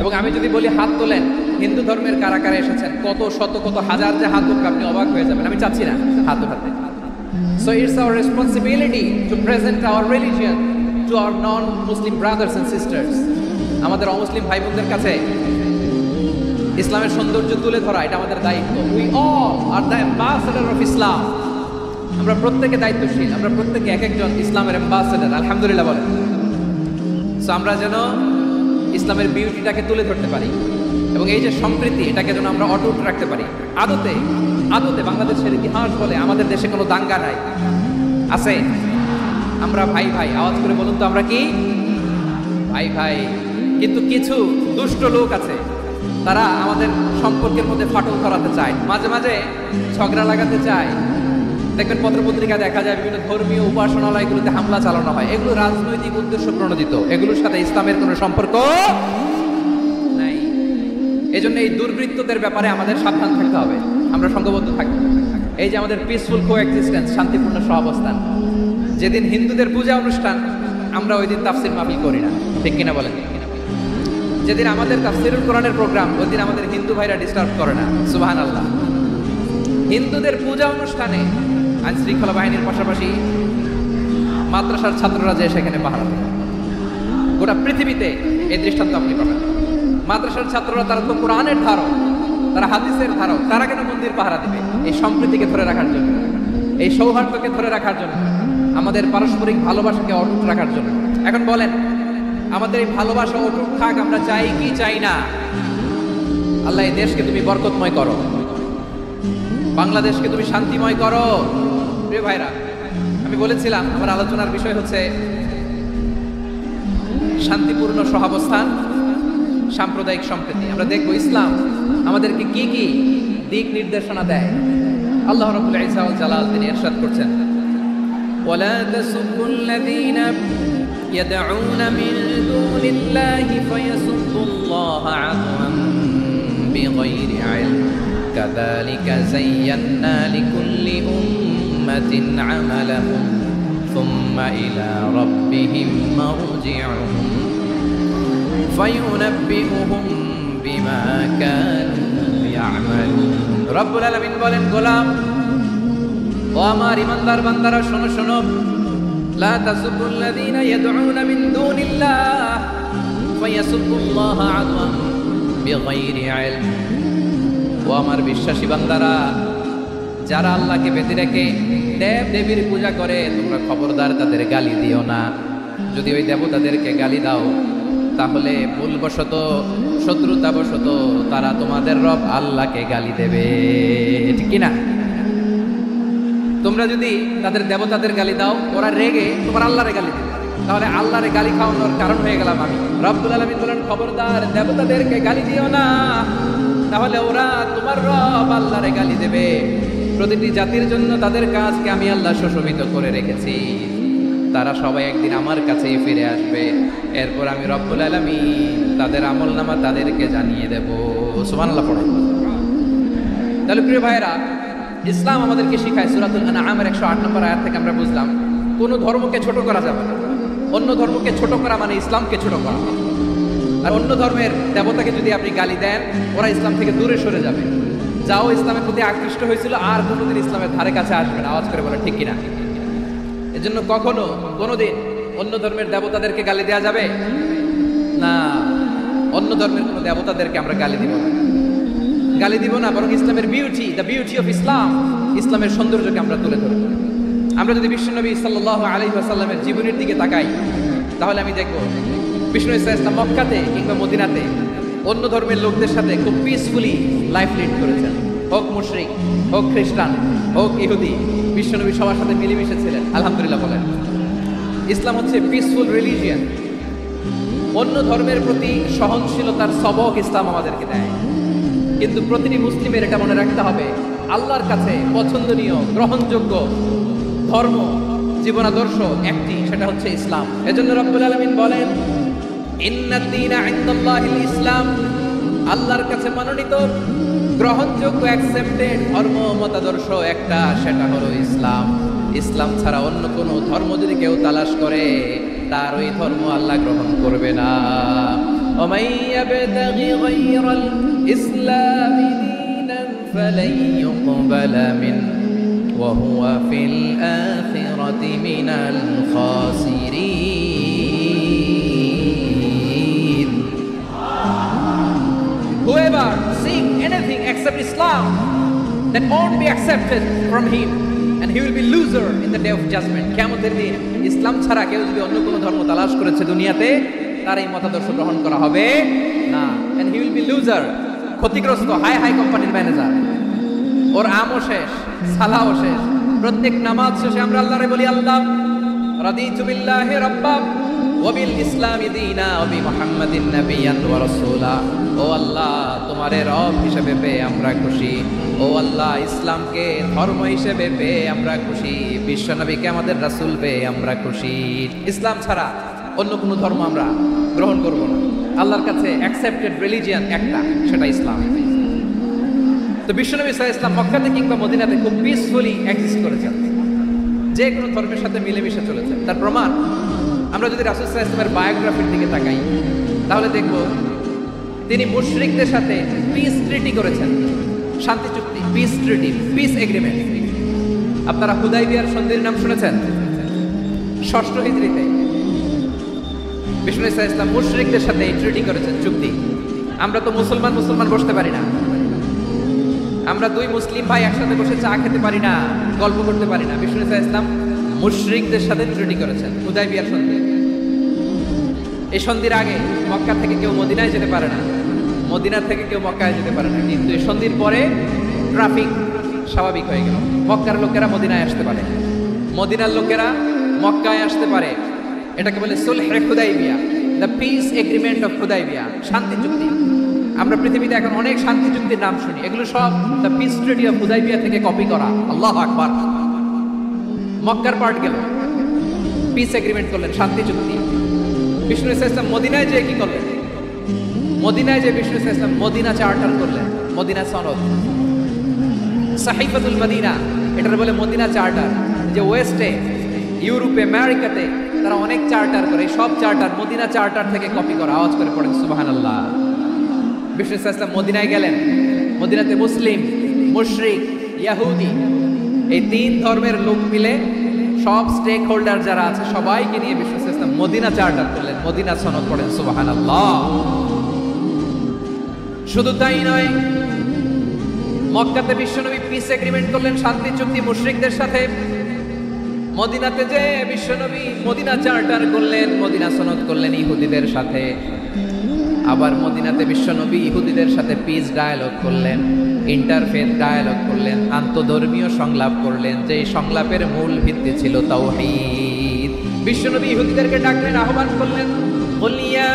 এবং আমি যদি বলি হাত তোলেন, হিন্দু ধর্মের কারা কারা এসেছেন, কত শত কত হাজার যে হাত উঠবে, আপনি অবাক হয়ে যাবেন। আমি চাচ্ছি না হাত উঠাতে। So it's our responsibility to present our religion to our non-Muslim brothers and sisters. আমাদের অমুসলিম ভাই বোনদের কাছে ইসলামের সৌন্দর্য তুলে ধরা এটা আমাদের দায়িত্ব। We all are the ambassador of Islam. আমরা প্রত্যেকে দায়িত্বশীল, আমরা প্রত্যেকে এক একজন ইসলামের অ্যাম্বাসেডর। আলহামদুলিল্লাহ বলেন। সো আমরা যেন ইসলামের বিউটিটাকে তুলে ধরতে পারি এবং এই যে সম্প্রীতি এটাকে যেন আমরা অটুট রাখতে পারি। আদতে আদতে বাংলাদেশের ইতিহাস বলে আমাদের দেশে কোনো দাঙ্গা নাই, আছে? আমরা ভাই ভাই, আওয়াজ করে বলুন তো আমরা কি ভাই ভাই। কিন্তু কিছু দুষ্ট লোক আছে, তারা আমাদের সম্পর্কের মধ্যে ফাটল ধরাতে চায়, মাঝে মাঝে ঝগড়া লাগাতে চায়। দেখবেন পত্রপত্রিকা দেখা যায় বিভিন্ন ধর্মীয় উপাসনালয়গুলোতে হামলা চালানো হয়। এগুলো রাজনৈতিক উদ্দেশ্য প্রণোদিত, এগুলোর সাথে ইসলামের কোনো সম্পর্ক নাই। এই জন্য এই দুর্বৃত্তদের ব্যাপারে আমাদের সাবধান থাকতে হবে, আমরা সংঘবদ্ধ থাকবো। এই যে আমাদের পিসফুল কোএক্সিস্টেন্স, শান্তিপূর্ণ সহাবস্থান। যেদিন হিন্দুদের পূজা অনুষ্ঠান, আমরা ওই দিন তাফসির মাহফিল করি না, ঠিক কিনা বলেন? যেদিন আমাদের তাফসিরুল কোরআনের প্রোগ্রাম, ওই দিন আমাদের হিন্দু ভাইরা ডিস্টার্ব করে না। সুবহানাল্লাহ। হিন্দুদের পূজা অনুষ্ঠানে আইন শৃঙ্খলা বাহিনীর পাশাপাশি মাদ্রাসার ছাত্ররা যে সেখানে পাহারা দেয়। গোটা পৃথিবীতে এই দৃষ্টান্ত আপনি পাবেন। মাদ্রাসার ছাত্ররা, তারা তো কোরআনের ধারক, তারা হাদিসের ধারক, তারা কেন মন্দির পাহারা দিবে? এই সম্প্রীতিকে ধরে রাখার জন্য, এই সৌহার্দ্যকে ধরে রাখার জন্য, আমাদের পারস্পরিক ভালোবাসাকে অটুট রাখার জন্য। এখন বলেন, আমাদের এই ভালোবাসা অটুট থাক, আমরা চাই কি চাই না? আল্লাহ এই দেশকে তুমি বরকতময় করো, বাংলাদেশকে তুমি শান্তিময় করো। প্রিয় ভাইরা, আমি বলেছিলাম আমার আলোচনার বিষয় হচ্ছে শান্তিপূর্ণ সহাবস্থান, সাম্প্রদায়িক সম্প্রীতি। আমরা দেখবো ইসলাম আমাদেরকে কি কি দিক নির্দেশনা দেয়। আল্লাহ রাব্বুল ইজ্জা ওয়াল জালাল তিনি ইরশাদ করছেন, ওয়ালা তাসুবুল্লাযীনা ইয়াদউনা মিন দুনিল্লাহি ফায়াসুবুল্লাহা আদওয়ান বিগাইরি ইলম কাযালিকা যায়্যান্না লিকুল্লি উম্মাতিন আমালাহুম সুম্মা ইলা রাব্বিহিম মারজিউহুম ফায়ুনাব্বিউহুম বিমা কানু ইয়ামালুন। রব্বুল আলামিন বলেন, গোলাম ও আমার ইমানদার বান্দারা, শোনো শোনো, লা তাসুবুল্লাযীনা ইয়াদউনা মিন দুনিল্লাহ ফায়াসুবুল্লাহা আদওয়ান বিগাইরি ইলম। ও আমার বিশ্বাসী বান্দারা, যারা আল্লাহকে বেঁধে রেখে দেব দেবীর পূজা করে, তোমরা খবরদার তাদের গালি দিও না। যদি ওই দেবতাদেরকে গালি দাও, তাহলে ভুলবশত, শত্রুতাবশত তারা তোমাদের রব আল্লাহকে গালি দেবে, ঠিক কিনা? তোমরা যদি তাদের দেবতাদের গালি দাও, ওরা রেগে তোমার আল্লাহরে গালি দেবে, তাহলে আল্লাহরে গালি খাওয়ানোর কারণ হয়ে গেলাম আমি। রব্বুল আলামিন বলেন, খবরদার দেবতাদেরকে গালি দিও না, তাহলে ওরা তোমার রব আল্লাহরে গালি দেবে। প্রতিটি জাতির জন্য তাদের কাজকে আমি আল্লাহ সুশোভিত করে রেখেছি, তারা সবাই একদিন আমার কাছেই ফিরে আসবে। এরপর আমি রব্বুল আলামিন তাদের আমলনামা তাদেরকে জানিয়ে দেব। সুবহানাল্লাহ পড়ো। তাহলে প্রিয় ভাইরা, ইসলাম আমাদেরকে শিখায়, সূরাতুল আনআমের 108 নম্বর আয়াত থেকে আমরা বুঝলাম কোনো ধর্মকে ছোট করা যাবে না। অন্য ধর্মকে ছোট করা মানে ইসলামকে ছোট করা। আর অন্য ধর্মের দেবতাকে যদি আপনি গালি দেন, ওরা ইসলাম থেকে দূরে সরে যাবে। যাও ইসলামের প্রতি আকৃষ্ট হয়েছিল, আর কোনোদিন ইসলামের ধারে কাছে আসবে না। আওয়াজ করে বলে ঠিক কিনা? এজন্য কখনো কোনোদিন অন্য ধর্মের দেবতাদেরকে গালি দেওয়া যাবে না। অন্য ধর্মের কোনো দেবতাদেরকে আমরা গালি দিব না, গালি দিব না, বরং ইসলামের beauty, the beauty of Islam, ইসলামের সৌন্দর্যকে আমরা তুলে ধরব। আমরা যদি বিশ্বনবী সাল্লাল্লাহু আলাইহি ওয়াসাল্লামের জীবনের দিকে তাকাই, তাহলে আমি দেখব বিষ্ণু ইসলাম মক্কাতে কিংবা মদিনাতে অন্য ধর্মের লোকদের সাথে খুব পিসফুলি লাইফ লিড করেছেন। হোক মুশরিক, হোক খ্রিস্টান, হোক ইহুদি, বিশ্বনবী সবার সাথে মিলেমিশে ছিলেন। আলহামদুলিল্লাহ বলেন। ইসলাম হচ্ছে পিসফুল রিলিজিয়ান। অন্য ধর্মের প্রতি সহনশীলতার সবক ইসলাম আমাদেরকে দেয়। কিন্তু প্রতিটি মুসলিমের এটা মনে রাখতে হবে, আল্লাহর কাছে পছন্দনীয়, গ্রহণযোগ্য ধর্ম, জীবনাদর্শ একটি, সেটা হচ্ছে ইসলাম। এজন্য রব্বুল আলামিন বলেন, ইন্নাদ দীনা ইনদাল্লাহিল ইসলাম, আল্লাহর কাছে মনোনীত, গ্রহণযোগ্য, অ্যাকসেপ্টেড ধর্ম মতাদর্শ একটা, সেটা হলো ইসলাম। ইসলাম ছাড়া অন্য কোনো ধর্ম যদি কেউ তালাশ করে, তার ওই ধর্ম আল্লাহ গ্রহণ করবে না। ومن يبتغي غير الإسلام دينا فلن يقبل منه وهو في الآخرة من الخاسرين. Whoever seek anything except Islam, that won't be accepted from him, and he will be loser in the day of judgment. কিয়ামতের দিন ইসলাম ছাড়া কেউ যদি অন্য কোনো ধর্ম তালাশ করেছে দুনিয়াতে, তার এই মতাদর্শ গ্রহণ করা হবে না, and he will be loser, ক্ষতিগ্রস্ত, হাই কোম্পানির ম্যানেজার। ওর আমও শেষ, সালাও শেষ। প্রত্যেক নামাজ শেষে আমরা আল্লাহরে বলি, আল্লাহ রাদিতু বিল্লাহি রাব্বান ওয়া বিল ইসলামি দীনা ওয়া বি মুহাম্মাদিন নাবিয়্যান ওয়া রাসূলা। ও আল্লাহ, তোমারে রব হিসেবে পেয়ে আমরা খুশি। ও আল্লাহ, ইসলামকে ধর্ম হিসেবে পেয়ে আমরা খুশি। বিশ্বনবীকে আমাদের রাসূল পেয়ে আমরা খুশি। ইসলাম ছাড়া অন্য কোনো ধর্ম আমরা গ্রহণ করব না। আল্লাহর কাছে অ্যাকসেপ্টেড রিলিজিয়ান একটা, সেটা ইসলাম। তো বিশ্বনবী সাল্লাল্লাহু আলাইহি ওয়াসাল্লাম মক্কাতে কিংবা মদিনাতে খুব পিসফুলি এক্সিস্ট করেছেন, যে কোনো ধর্মের সাথে মিলেমিশে চলেছেন। তার প্রমাণ আমরা যদি রাসূল সাল্লাল্লাহু আলাইহি ওয়াসাল্লামের বায়োগ্রাফির দিকে তাকাই, তাহলে দেখব তিনি মুশরিকদের সাথে পিস ট্রিটি করেছেন, শান্তি চুক্তি, পিস ট্রিটি, পিস এগ্রিমেন্ট। আপনারা হুদাইবিয়ার সন্ধির নাম শুনেছেন? 6ষ্ঠ হিজরিতে বিশ্বনবী সাল্লাল্লাহু আলাইহি ওয়াসাল্লাম মুশরিকদের সাথে এই ট্রিটি করেছেন, চুক্তি। আমরা তো মুসলমান বসতে পারি না, আমরা দুই মুসলিম ভাই একসাথে বসে চা খেতে পারি না, গল্প করতে পারি না। বিশ্বনবী সাল্লাল্লাহু আলাইহি ওয়াসাল্লাম মুশরিকদের সাথে ট্রিটি করেছেন, হুদাইবিয়ার সন্ধি। এই সন্ধির আগে মক্কা থেকে কেউ মদিনায় যেতে পারে না, মদিনা থেকে কেউ মক্কায় যেতে পারে না। কিন্তু এই সন্ধির পরে ট্রাফিক স্বাভাবিক হয়ে গেল। মক্কার লোকেরা মদিনায় আসতে পারে, মদিনার লোকেরা মক্কায় আসতে পারে। এটাকে বলে সুলহে Hudaybiyyah, the peace agreement of Hudaybiyyah, শান্তি চুক্তি। আমরা পৃথিবীতে এখন অনেক শান্তি চুক্তির নাম শুনি, এগুলো সব the piece treaty of Hudaibiya থেকে কপি করা। আল্লাহু আকবার। মক্কার পার্ট গেল, পিস এগ্রিমেন্ট করলেন, শান্তি চুক্তি। বিষ্ণু ইসলাম মদিনায় যেয়ে কি করলেন? মদিনায় যে বিষ্ণু ইসলাম মদিনা চার্টার করলেন, মদিনা সনদ, সাহিফাতুল মদিনা, এটার বলে মদিনা চার্টার। যে ওয়েস্টে, ইউরোপে, আমেরিকাতে তারা অনেক চার্টার করে, সব চার্টার মদিনা চার্টার থেকে কপি করা। আওয়াজ করে পড়েন সুবহানাল্লাহ। বিষ্ণু ইসলাম মদিনায় গেলেন, মদিনাতে মুসলিম, মুশরিক, ইয়াহুদি, এই 3 ধর্মের লোক মিলে সব স্টেক হোল্ডার যারা আছে সবাইকে নিয়ে বিষ্ণু ইসলাম মদিনা চার্টার করলেন, মদিনা সনদ। পড়েন সুবহানাল্লাহ। শুধু তাই নয়, মক্কাতে বিশ্বনবী পিস এগ্রিমেন্ট করলেন, শান্তি চুক্তি মুশরিকদের সাথে। মদিনাতে যে বিশ্বনবী মদিনা চার্টার করলেন, মদিনা সনদ করলেন ইহুদিদের সাথে। আবার মদিনাতে বিশ্বনবী ইহুদিদের সাথে পিস ডায়ালগ করলেন, ইন্টারফেথ ডায়ালগ করলেন, আন্তধর্মীয় সংলাপ করলেন, যে সংলাপের মূল ভিত্তি ছিল তাওহীদ। বিশ্বনবী ইহুদিদেরকে ডাকলেন, আহ্বান করলেন, বলিয়া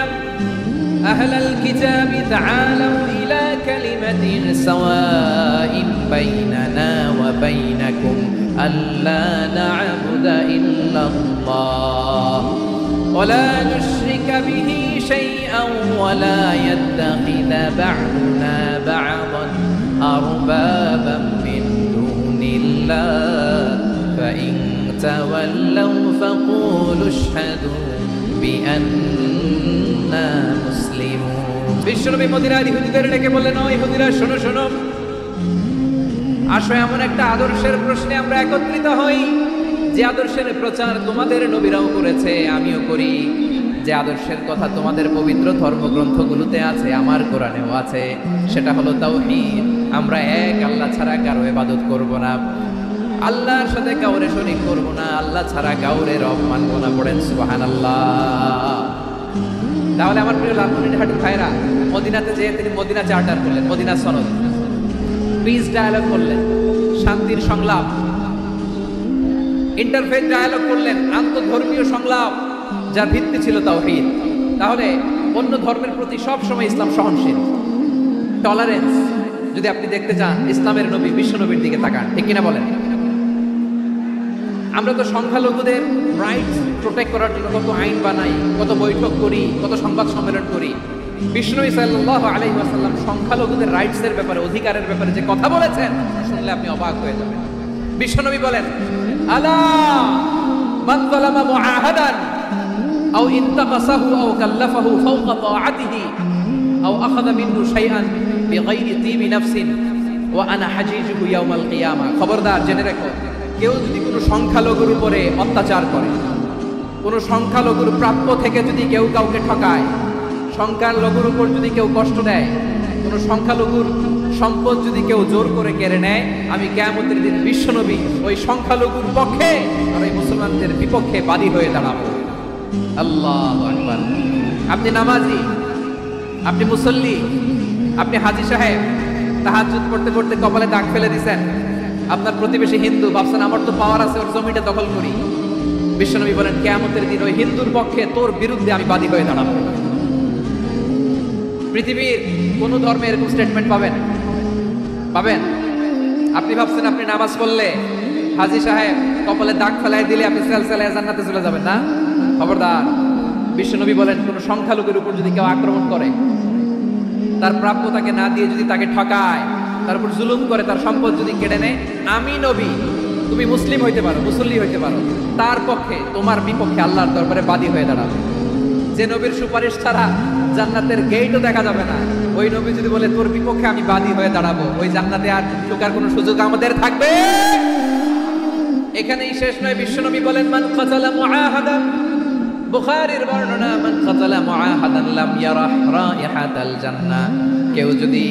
আহলাল কিতাবি তাআলাউ ইলা কালিমাতিন সাওয়াইন বাইনানা ওয়া বাইনাকুম আল্লা না'বুদা ইল্লাল্লাহ ওয়া লা নুশরিকা বিহি শাইআন ওয়া লা ইয়াত্তাখিযা বা'দুনা বা'দান আরবাবান মিন দুনিল্লাহ ফাইন তাওয়াল্লাউ ফাকুলু আশহাদু বিআন্না মুসলিমুন। বিশ্বনবী মদিনার ইহুদিদের ডেকে বললেন, ও ইহুদিরা, শোনো শোনো, আসো এমন একটা আদর্শের প্রশ্নে আমরা একত্রিত হই, যে আদর্শের প্রচার তোমাদের নবীরাও করেছে, আমিও করি, যে আদর্শের কথা তোমাদের পবিত্র ধর্মগ্রন্থগুলোতে আছে, আমার কোরআনেও আছে। সেটা হলো তাওহীদ। আমরা এক আল্লাহ ছাড়া কারো ইবাদত করব না, আল্লাহর সাথে কাউরে শরীক করব না, আল্লাহ ছাড়া কাউরে রব মানব না। পড়েন সুবহানাল্লাহ। তাহলে আমার প্রিয় লালমনিরহাটের ভাইরা, মদিনাতে যেয়ে তিনি মদিনা চার্টার করলেন, মদিনা সনদ, পিস ডায়ালগ করলেন, শান্তির সংলাপ, ইন্টারফেথ ডায়ালগ করলেন, আন্তধর্মীয় সংলাপ, যার ভিত্তি ছিল তাওহীদ। তাহলে অন্য ধর্মের প্রতি সব সময় ইসলাম সহনশীল, টলারেন্স। যদি আপনি দেখতে চান ইসলামের নবী বিশ্বনবীর দিকে তাকান, ঠিক কিনা বলেন? আমরা তো সংখ্যালঘুদের রাইটস প্রোটেক্ট করার জন্য কত আইন বানাই, কত বৈঠক করি, কত সংবাদ সম্মেলন করি। বিষ্ণু সাল্লাল্লাহু আলাইহি ওয়াসাল্লাম সংখ্যালঘুদের রাইটসের ব্যাপারে, অধিকারের ব্যাপারে যে কথা বলেছেন, শুনলে আপনি অবাক হয়ে যাবেন। বিশ্বনবী বলেন, আলা মান যালামা মুআহাদান আও ইনতাকাসাহু আও কাল্লাফাহু ফাওকা তাআতিহি আও আখাযা মিনহু শাইআন বিগাইরি তিবি নাফসিন ওয়া আনা হাজিজুহু ইয়াউমাল কিয়ামা। খবরদার, জেনে রেখো, কেউ যদি কোনো সংখ্যালঘুর উপরে অত্যাচার করে, কোনো সংখ্যালঘুর প্রাপ্য থেকে যদি কেউ কাউকে ঠকায়, সংখ্যালঘুর উপর যদি কেউ কষ্ট দেয়, কোনো সংখ্যালঘুর সম্পদ যদি কেউ জোর করে কেড়ে নেয়, আমি কিয়ামতের দিন বিশ্বনবী ওই সংখ্যালঘুর পক্ষে আর ওই মুসলমানদের বিপক্ষে বাদী হয়ে দাঁড়াবো। আল্লাহু আকবার। আপনি নামাজি, আপনি মুসল্লি, আপনি হাজী সাহেব, তাহাজ্জুদ পড়তে পড়তে কপালে দাগ ফেলে দিয়েছেন, আপনার প্রতিবেশী হিন্দু, ভাবছেন আমার তো পাওয়ার আছে, ওর জমিটা দখল করি। বিশ্বনবী বলেন কিয়ামতের দিন ওই হিন্দুর পক্ষে তোর বিরুদ্ধে আমি বাদী হয়ে দাঁড়াবো। পৃথিবীর কোন ধর্মে এরকম স্টেটমেন্ট পাবেন? পাবেন? আপনি ভাবছেন আপনি নামাজ পড়লে হাজী সাহেব কপালে দাগ ফেলাই দিলে আপনি সেলসেলায় জান্নাতে চলে যাবেন না? খবরদার। বিশ্বনবী বলেন কোন সংখ্যালঘুর উপর যদি কেউ আক্রমণ করে, তার প্রাপ্য তাকে না দিয়ে যদি তাকে ঠকায়, তার উপর জুলুম করে, তার সম্পদ যদি কেড়ে নেয়, আমি নবী, তুমি মুসলিম হইতে পারো, মুসল্লি হইতে পারো, তার পক্ষে তোমার বিপক্ষে আল্লাহর দরবারে বাদী হয়ে দাঁড়াবে। যে নবীর সুপারিশ ছাড়া জান্নাতের গেটও দেখা যাবে না, ওই নবী যদি বলে তোর বিপক্ষে আমি বাদী হয়ে দাঁড়াবো, ওই জান্নাতে আর ঢোকার কোনো সুযোগ আমাদের থাকবে? এখানেই শেষ নয়, বিশ্বনবী বলেন মান কাতালা মুআহাদান, বুখারীর বর্ণনা, মান কাতালা মুআহাদান লাম ইয়ারাহ রাইহাতাল জান্নাহ। কেউ যদি,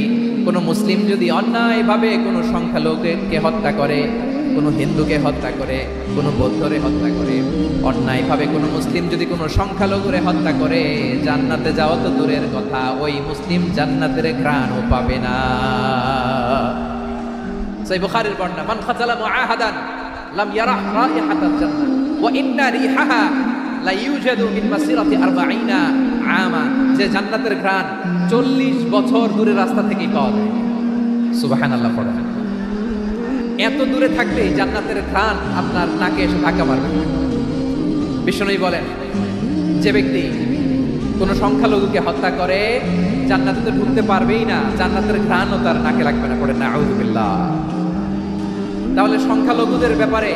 কোনো মুসলিম যদি অন্যায়ভাবে কোনো সংখ্যালঘুকে হত্যা করে, কোনো হিন্দুকে হত্যা করে, কোনো বৌদ্ধরে হত্যা করে, অন্যায়ভাবে কোনো মুসলিম যদি কোনো সংখ্যালঘুরে হত্যা করে, জান্নাতে যাওয়া তো দূরের কথা, ওই মুসলিম জান্নাতের ঘ্রাণও পাবে না। সহিহ বুখারীর বর্ণনা, মান কাতালা মুআহাদান লাম ইয়ারাহ রাইহাতাল জান্নাহ ওয়া ইন্না রিহাহা লা ইউজাদু মিন মাসিরাতি 40 আমা। যে জান্নাতের ঘ্রাণ 40 বছর দূরের রাস্তা থেকেই পাওয়া যায়। সুবহানাল্লাহ পড়েন। এত দূরে থাকলেই জান্নাতের ঘ্রাণ আপনার নাকে এসে ধাক্কা মারবে। বিশ্বনবী বলেন যে ব্যক্তি কোনো সংখ্যালঘুকে হত্যা করে জান্নাতে তো ঢুকতে পারবেই না, জান্নাতের ঘ্রাণও তার নাকে লাগবে না। পড়েন নাউযু বিল্লাহ। তাহলে সংখ্যালঘুদের ব্যাপারে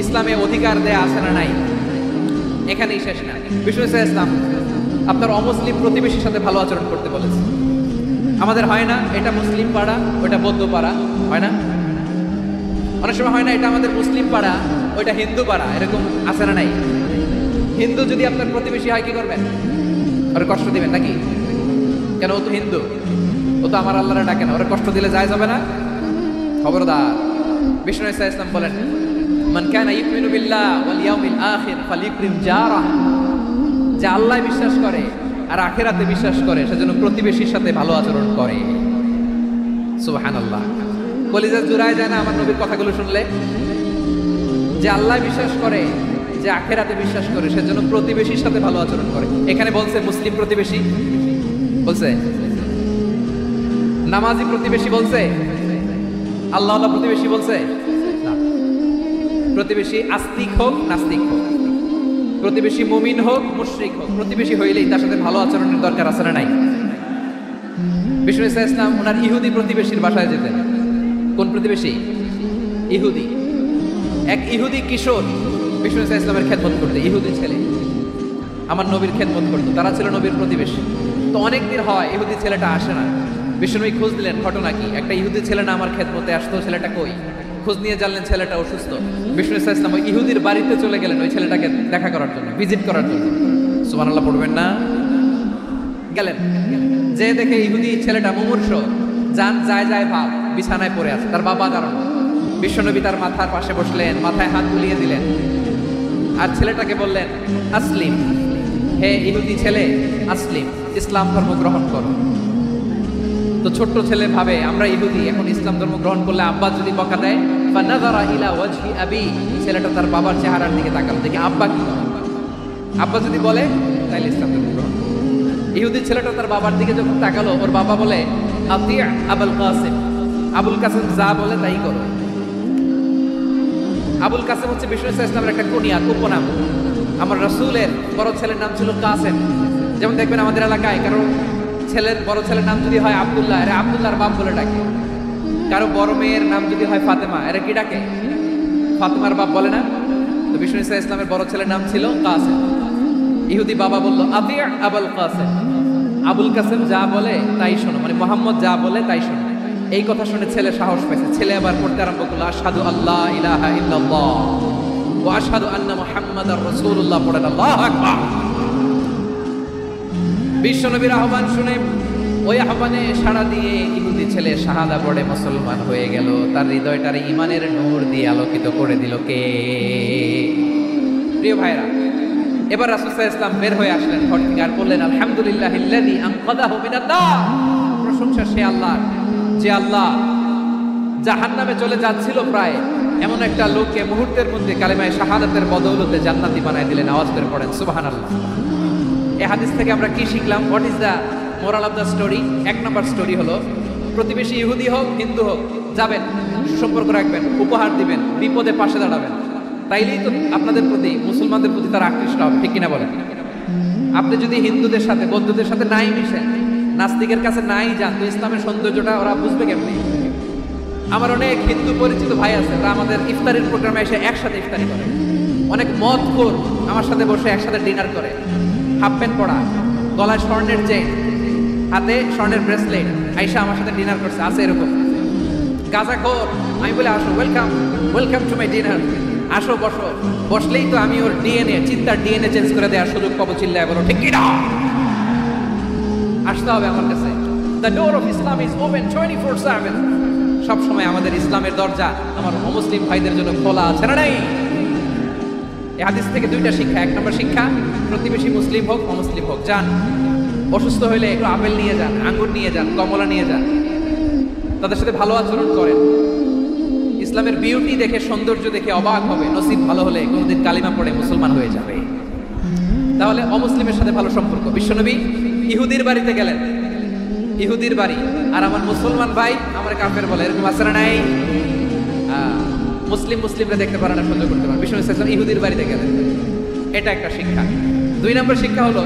ইসলামে অধিকার দেয়া আছে না নাই? এখানেই শেষ না। বিশ্বনবী সাল্লাল্লাহু আলাইহি ওয়াসাল্লাম আপনার অমুসলিম প্রতিবেশীর সাথে ভালো আচরণ করতে বলেছে। আমাদের হয় না এটা মুসলিম পাড়া, ওটা বৌদ্ধ পাড়া, হয় না? অনেক সময় হয় না এটা আমাদের মুসলিম পাড়া, ওইটা হিন্দু পাড়া, এরকম আছে না নাই? হিন্দু যদি আপনার প্রতিবেশী হয় কি করবেন? ওরা কষ্ট দিবেন নাকি? কেন? ও তো হিন্দু, ও তো আমার আল্লাহরে ডাকে না, ওরা কষ্ট দিলে যায় যাবে না? খবরদার। বিষ্ণু ইসা ইসলাম বলেন মান কানা ইউমিনু বিল্লাহ ওয়াল ইয়াউমিল আখির ফালিউকরিম জারাহ। যে আল্লাহ বিশ্বাস করে আর আখিরাতে বিশ্বাস করে সেজন্য প্রতিবেশীর সাথে ভালো আচরণ করে। সুবহানাল্লাহ। কলিজা জুড়ায় যায় না আমার নবীর কথাগুলো শুনলে? যে আল্লাহ বিশ্বাস করে, যে আখিরাতে বিশ্বাস করে সেজন্য প্রতিবেশীর সাথে ভালো আচরণ করে। এখানে বলছে মুসলিম প্রতিবেশী বলছে, নামাজি প্রতিবেশী বলছে, আল্লাহ প্রতিবেশী বলছে না। প্রতিবেশী আস্তিক হোক নাস্তিক হোক, প্রতিবেশী মুমিন হোক মুশরিক হোক, প্রতিবেশী হইলেই তার সাথে ভালো আচরণের দরকার আছে না নাই? বিষ্ণু ইসা ইসলাম ওনার ইহুদি প্রতিবেশীর বাসায় যেতেন। কোন প্রতিবেশী? ইহুদি। এক ইহুদি কিশোর বিষ্ণু ইসা ইসলামের খেদমত করতে, ইহুদি ছেলে আমার নবীর খেদমত করতো, তারা ছিল নবীর প্রতিবেশী। তো অনেকদিন হয় ইহুদি ছেলেটা আসে না। বিষ্ণুনবী খোঁজ দিলেন ঘটনা কি, একটা ইহুদি ছেলে না আমার খেদমতে আসতো, ছেলেটা কই? খোঁজ নিয়ে জানলেন ছেলেটা অসুস্থ। বিষ্ণু ইসা ইসলাম ওই ইহুদির বাড়িতে চলে গেলেন ওই ছেলেটাকে দেখা করার জন্য, ভিজিট করার জন্য। সুবহানাল্লাহ পড়বেন না? গেলেন, যে দেখে ইহুদি ছেলেটা মুমূর্ষ, যায় ভাব, বিছানায় পড়ে আছে, তার বাবা দাঁড়ানো। বিশ্বনবী তার মাথার পাশে বসলেন, মাথায় হাত বুলিয়ে দিলেন আর ছেলেটাকে বললেন আসলিম, হে ইহুদি ছেলে আসলিম, ইসলাম ধর্ম গ্রহণ করো। তো ছোট্ট ছেলে ভাবে আমরা ইহুদি, এখন ইসলাম ধর্ম গ্রহণ করলে আব্বা যদি বকা দেয়, ফানাযারা ইলা ওয়াজহি আবি, ছেলেটা তার বাবার চেহারার দিকে তাকালো, দেখি আব্বা কি করে। আব্বা যদি বলে তাহলে ইসলাম ধর্ম গ্রহণ। ইহুদি ছেলেটা তার বাবার দিকে যখন তাকালো, ওর বাবা বলে আতি আবুল কাসিম, আবুল কাসিম যা বলে তাই করো। আবুল কাসিম হচ্ছে বিষ্ণু ইসলামের একটা কুনিয়া, উপনাম। আমার রাসূলের বড় ছেলের নাম ছিল কাসেম। যেমন দেখবেন আমাদের এলাকায় কারো ছেলের বড় ছেলের নাম যদি হয় আব্দুল্লাহ, এরা আব্দুল্লাহর বাপ বলে ডাকে। কারো বড় মেয়ের নাম যদি হয় ফাতেমা, এরা কি ডাকে? ফাতেমার বাপ বলে না? তো বিষ্ণু ইসলামের বড় ছেলের নাম ছিল কাসেম। ইহুদি বাবা বলল, আতি আবুল কাসেম, আবুল কাসেম যা বলে তাই শোনো, মানে মোহাম্মদ যা বলে তাই শোনো। এই কথা শুনে ছেলে সাহস পেয়েছে, ছেলে আবার পড়তে আরম্ভ করলো, আশহাদু আল্লাহ ইলাহা ইল্লাল্লাহ ওয়া আশহাদু আন্না মুহাম্মাদার রাসূলুল্লাহ, পড়েন আল্লাহু আকবার। বিশ্বনবীর আহ্বান শুনে ওই আহ্বানে সাড়া দিয়ে ইহুদি ছেলে শাহাদা পড়ে মুসলমান হয়ে গেল। তার হৃদয়টারে ঈমানের নূর দিয়ে আলোকিত করে দিল কে? প্রিয় ভাইরা, এবার রাসূল সাল্লাল্লাহু আলাইহি ওয়াসাল্লাম বের হয়ে আসলেন ঘর থেকে আর বললেন, আলহামদুলিল্লাহিল্লাযী আনকাযাহু মিনান নার। প্রশংসা সে আল্লাহর, যে আল্লাহ জাহান্নামে চলে যাচ্ছিল প্রায় এমন একটা লোককে মুহূর্তের মধ্যে কালেমায়ে শাহাদাতের বদৌলতে জান্নাতি বানায় দিলেন। আওয়াজ করে পড়েন সুবহানাল্লাহ। এই হাদিস থেকে আমরা কি শিখলাম? What is the moral of the story? এক নম্বর স্টোরি হলো, প্রতিবেশী ইহুদি হোক হিন্দু হোক, যাবেন, সুসম্পর্ক রাখবেন, উপহার দিবেন, বিপদে পাশে দাঁড়াবেন। তাইলেই তো আপনাদের প্রতি, মুসলমানদের প্রতি তারা আকৃষ্ট হবে, ঠিক কিনা বলেন? আপনি যদি হিন্দুদের সাথে, বৌদ্ধদের সাথে নাই মিশেন, নাস্তিকের কাছে নাই যান, তো ইসলামের সৌন্দর্যটা ওরা বুঝবে কেমনি? আমার অনেক হিন্দু পরিচিত ভাই আছে, তারা আমাদের ইফতারের প্রোগ্রামে এসে একসাথে ইফতারি করে। অনেক মদখোর আমার সাথে বসে একসাথে ডিনার করে, হাফ প্যান্ট পরা, গলায় স্বর্ণের চেইন, হাতে স্বর্ণের ব্রেসলেট, আইসা আমার সাথে ডিনার করছে, আছে এরকম। গাঁজাখোর, আমি বলে আসো, welcome, welcome to my dinner, আসো বসো। বসলেই তো আমি ওর ডিএনএ, চিন্তার ডিএনএ চেঞ্জ করে দেওয়ার সুযোগ পাবো, চিল্লায় বলো ঠিক কিনা? আসতে হবে আমার কাছে। The door of Islam is open 24/7। সব সময় আমাদের ইসলামের দরজা আমার অমুসলিম ভাইদের জন্য খোলা আছে না নাই? এই হাদিস থেকে দুইটা শিক্ষা। এক নম্বর শিক্ষা, প্রতিবেশী মুসলিম হোক অমুসলিম হোক, যান, অসুস্থ হইলে একটু আপেল নিয়ে যান, আঙ্গুর নিয়ে যান, কমলা নিয়ে যান, তাদের সাথে ভালো আচরণ করেন। ইসলামের বিউটি দেখে, সৌন্দর্য দেখে অবাক হবে, নসিব ভালো হলে কোনোদিন কালিমা পড়ে মুসলমান হয়ে যাবে। তাহলে অমুসলিমের সাথে ভালো সম্পর্ক। বিশ্বনবী ইহুদির বাড়িতে গেলেন, ইহুদির বাড়ি, আর আমার মুসলমান ভাই আমার কাফের বলে, এরকম আছে না নাই? মুসলিমরা দেখতে পারে না, সহ্য করতে পারে। বিশ্বনবী সাল্লাল্লাহু আলাইহি ওয়াসাল্লাম ইহুদির বাড়িতে গেলেন, এটা একটা শিক্ষা। দুই নম্বর শিক্ষা হলো,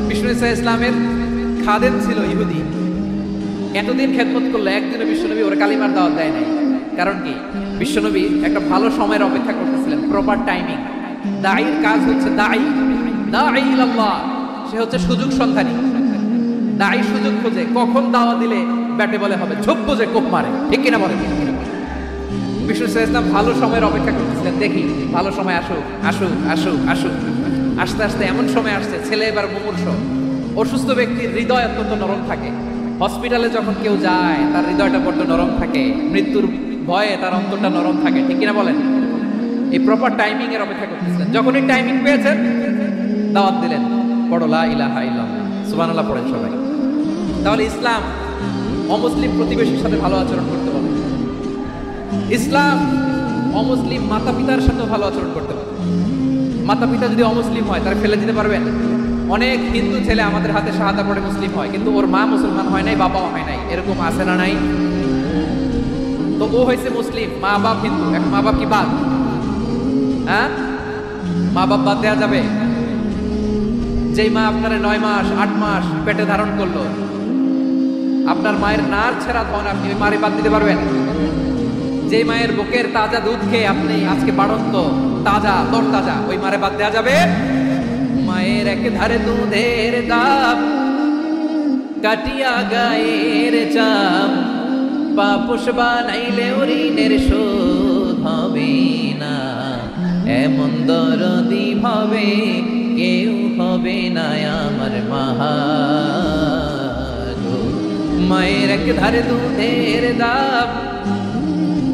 বিশ্বনবী সাল্লাল্লাহু আলাইহি ওয়াসাল্লামের খাদেম ছিল ইহুদি, এতদিন খেদমত করলো, একদিনও বিশ্বনবী ওর কালিমার দাওয়াত দেয় নাই। কারণ কি? বিশ্বনবী একটা ভালো সময়ের অপেক্ষা করতেছিলেন, প্রপার টাইমিং। দাঈর কাজ হচ্ছে দাঈ ইলাল্লাহ, সে হচ্ছে সুযোগ সন্ধানী। দাঈ সুযোগ খোঁজে, কখন দাওয়া দিলে ব্যাটে বলে হবে, ঝোপ বোঝে কোপ মারে, ঠিক কিনা বলেন? বিষ্ণু ইসলাম ভালো সময়ের অপেক্ষা করতেছিলেন, দেখি ভালো সময় আসুক আসুক আসুক আসুক। আস্তে আস্তে এমন সময় আসছে, ছেলে এবার মুমূর্ষ, অসুস্থ ব্যক্তির হৃদয় অত্যন্ত নরম থাকে। হসপিটালে যখন কেউ যায় তার হৃদয়টা বড্ড নরম থাকে, মৃত্যুর ভয়ে তার অন্তরটা নরম থাকে, ঠিক কিনা বলেন? এই প্রপার টাইমিং এর অপেক্ষা করতেছিলেন। যখনই টাইমিং পেয়েছেন, দাওয়াত দিলেন, পড়ো লা ইলাহা ইল্লাল্লাহ, সুবহানাল্লাহ পড়েন সবাই। তাহলে ইসলাম অমুসলিম প্রতিবেশীর সাথে ভালো আচরণ করতে বলে। ইসলাম অমুসলিম মাতা পিতার সাথে ভালো আচরণ করতে বলে। মাতা পিতা যদি অমুসলিম হয়, তারা ফেলে দিতে পারবেন? অনেক হিন্দু ছেলে আমাদের হাতে শাহাদা পড়ে মুসলিম হয়, কিন্তু ওর মা মুসলমান হয় নাই, বাবাও হয় নাই, এরকম আছে না নাই? তো ও হয়েছে মুসলিম, মা বাপ হিন্দু, এখন মা বাপ কি বাদ? হ্যাঁ, মা বাপ বাদ দেওয়া যাবে? যেই মা আপনারা 9 মাস 8 মাস পেটে ধারণ করলো, আপনার মায়ের নার ছেঁড়া ধন আপনি মারে বাদ দিতে পারবেন? যে মায়ের বুকের তাজা দুধ খেয়ে আপনি আজকে বাড়ন্ত তাজা তরতাজা, ওই মারে বাদ দেওয়া যাবে? মায়ের এক ধারে দুধের দাম, কাটিয়া গায়ের চাম, পাপোশ বানাইলে ঋণের শোধ হবে না, এমন দরদি ভাবে কেউ হবে না আমার মা। মায়ের এক ধারে দুধের দাম,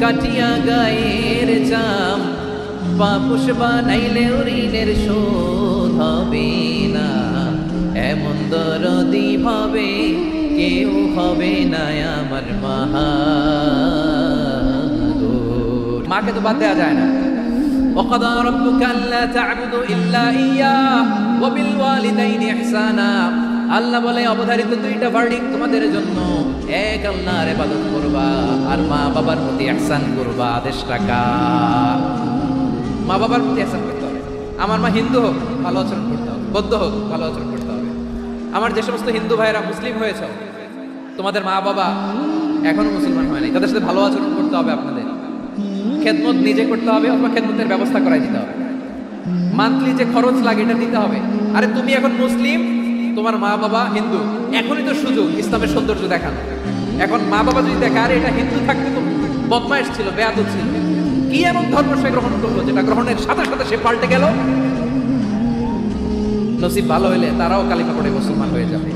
কাটিয়া গায়ের চাম, পাপোশ বানাইলে ঋণের শোধ হবে না, এমন দরদি ভাবে কেউ হবে না আমার মা। মাকে তো বাদ দেওয়া যায় না। وقضى ربك ألا تعبدوا إلا إياه وبالوالدين إحسانا। আল্লাহ বলে অবধারিত দুইটা ভার্ডিক্ট তোমাদের জন্য, এক আল্লাহর ইবাদত করবা আর মা বাবার প্রতি ইহসান করবা। আদেশটা কার? মা বাবার প্রতি ইহসান করতে হবে। আমার মা হিন্দু হোক, ভালো আচরণ করতে হবে, বৌদ্ধ হোক, ভালো আচরণ করতে হবে। আমার যে সমস্ত হিন্দু ভাইয়েরা মুসলিম হয়েছে, তোমাদের মা বাবা এখনো মুসলমান হয় নাই, তাদের সাথে ভালো আচরণ করতে হবে। আপনাদের খেদমত নিজে করতে হবে অথবা খেদমতের ব্যবস্থা করাই দিতে হবে। মান্থলি যে খরচ লাগে এটা দিতে হবে। আরে তুমি এখন মুসলিম, তোমার মা বাবা হিন্দু, এখনই তো সুযোগ ইসলামের সৌন্দর্য দেখানো। এখন মা বাবা যদি দেখে আরে এটা হিন্দু থাকতে তো বদমাইশ ছিল, বেয়াদব ছিল, কি এমন ধর্ম সে গ্রহণ করলো যেটা গ্রহণের সাথে সাথে সে পাল্টে গেল, নসিব ভালো হইলে তারাও কালিমা পড়ে মুসলমান হয়ে যাবে।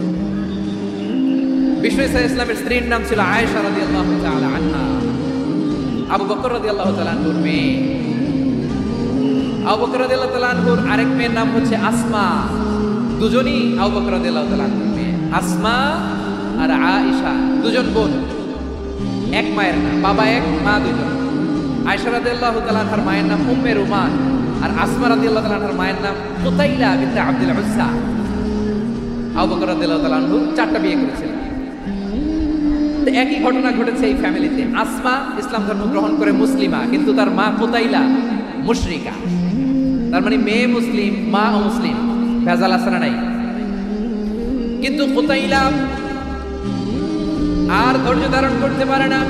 বিষ্ণু ইসা ইসলামের স্ত্রীর নাম ছিল আয়েশা রাদিয়াল্লাহু তাআলা আনহা, আবু বকর রাদিয়াল্লাহু তাআলা আনহুর মেয়ে। আবু বকর রাদিয়াল্লাহু তাআলা আনহুর আরেক মেয়ের নাম হচ্ছে আসমা। দুজনই আবু বকর রাদিয়াল্লাহু তাআলা আনহুর মেয়ে, আসমা আর আয়েশা, দুজন বোন, এক মায়ের নাম, বাবা এক মা দুজন। আয়েশা রাদিয়াল্লাহু তাআলা আনহার মায়ের নাম উম্মে রুমান, আর আসমা রাদিয়াল্লাহু তাআলা আনহার মায়ের নাম কুতাইলা বিনত আব্দুল উজ্জা। আবু বকর রাদিয়াল্লাহু তাআলা আনহু 4টা বিয়ে করেছিলেন। তো একই ঘটনা ঘটেছে এই ফ্যামিলিতে। আসমা ইসলাম ধর্ম গ্রহণ করে মুসলিমা, কিন্তু তার মা কুতাইলা মুশরিকা। তার মানে মেয়ে মুসলিম, মা অমুসলিম, ভেজাল আছে না নাই? কিন্তু কুতাইলা আর ধৈর্য ধারণ করতে পারে না।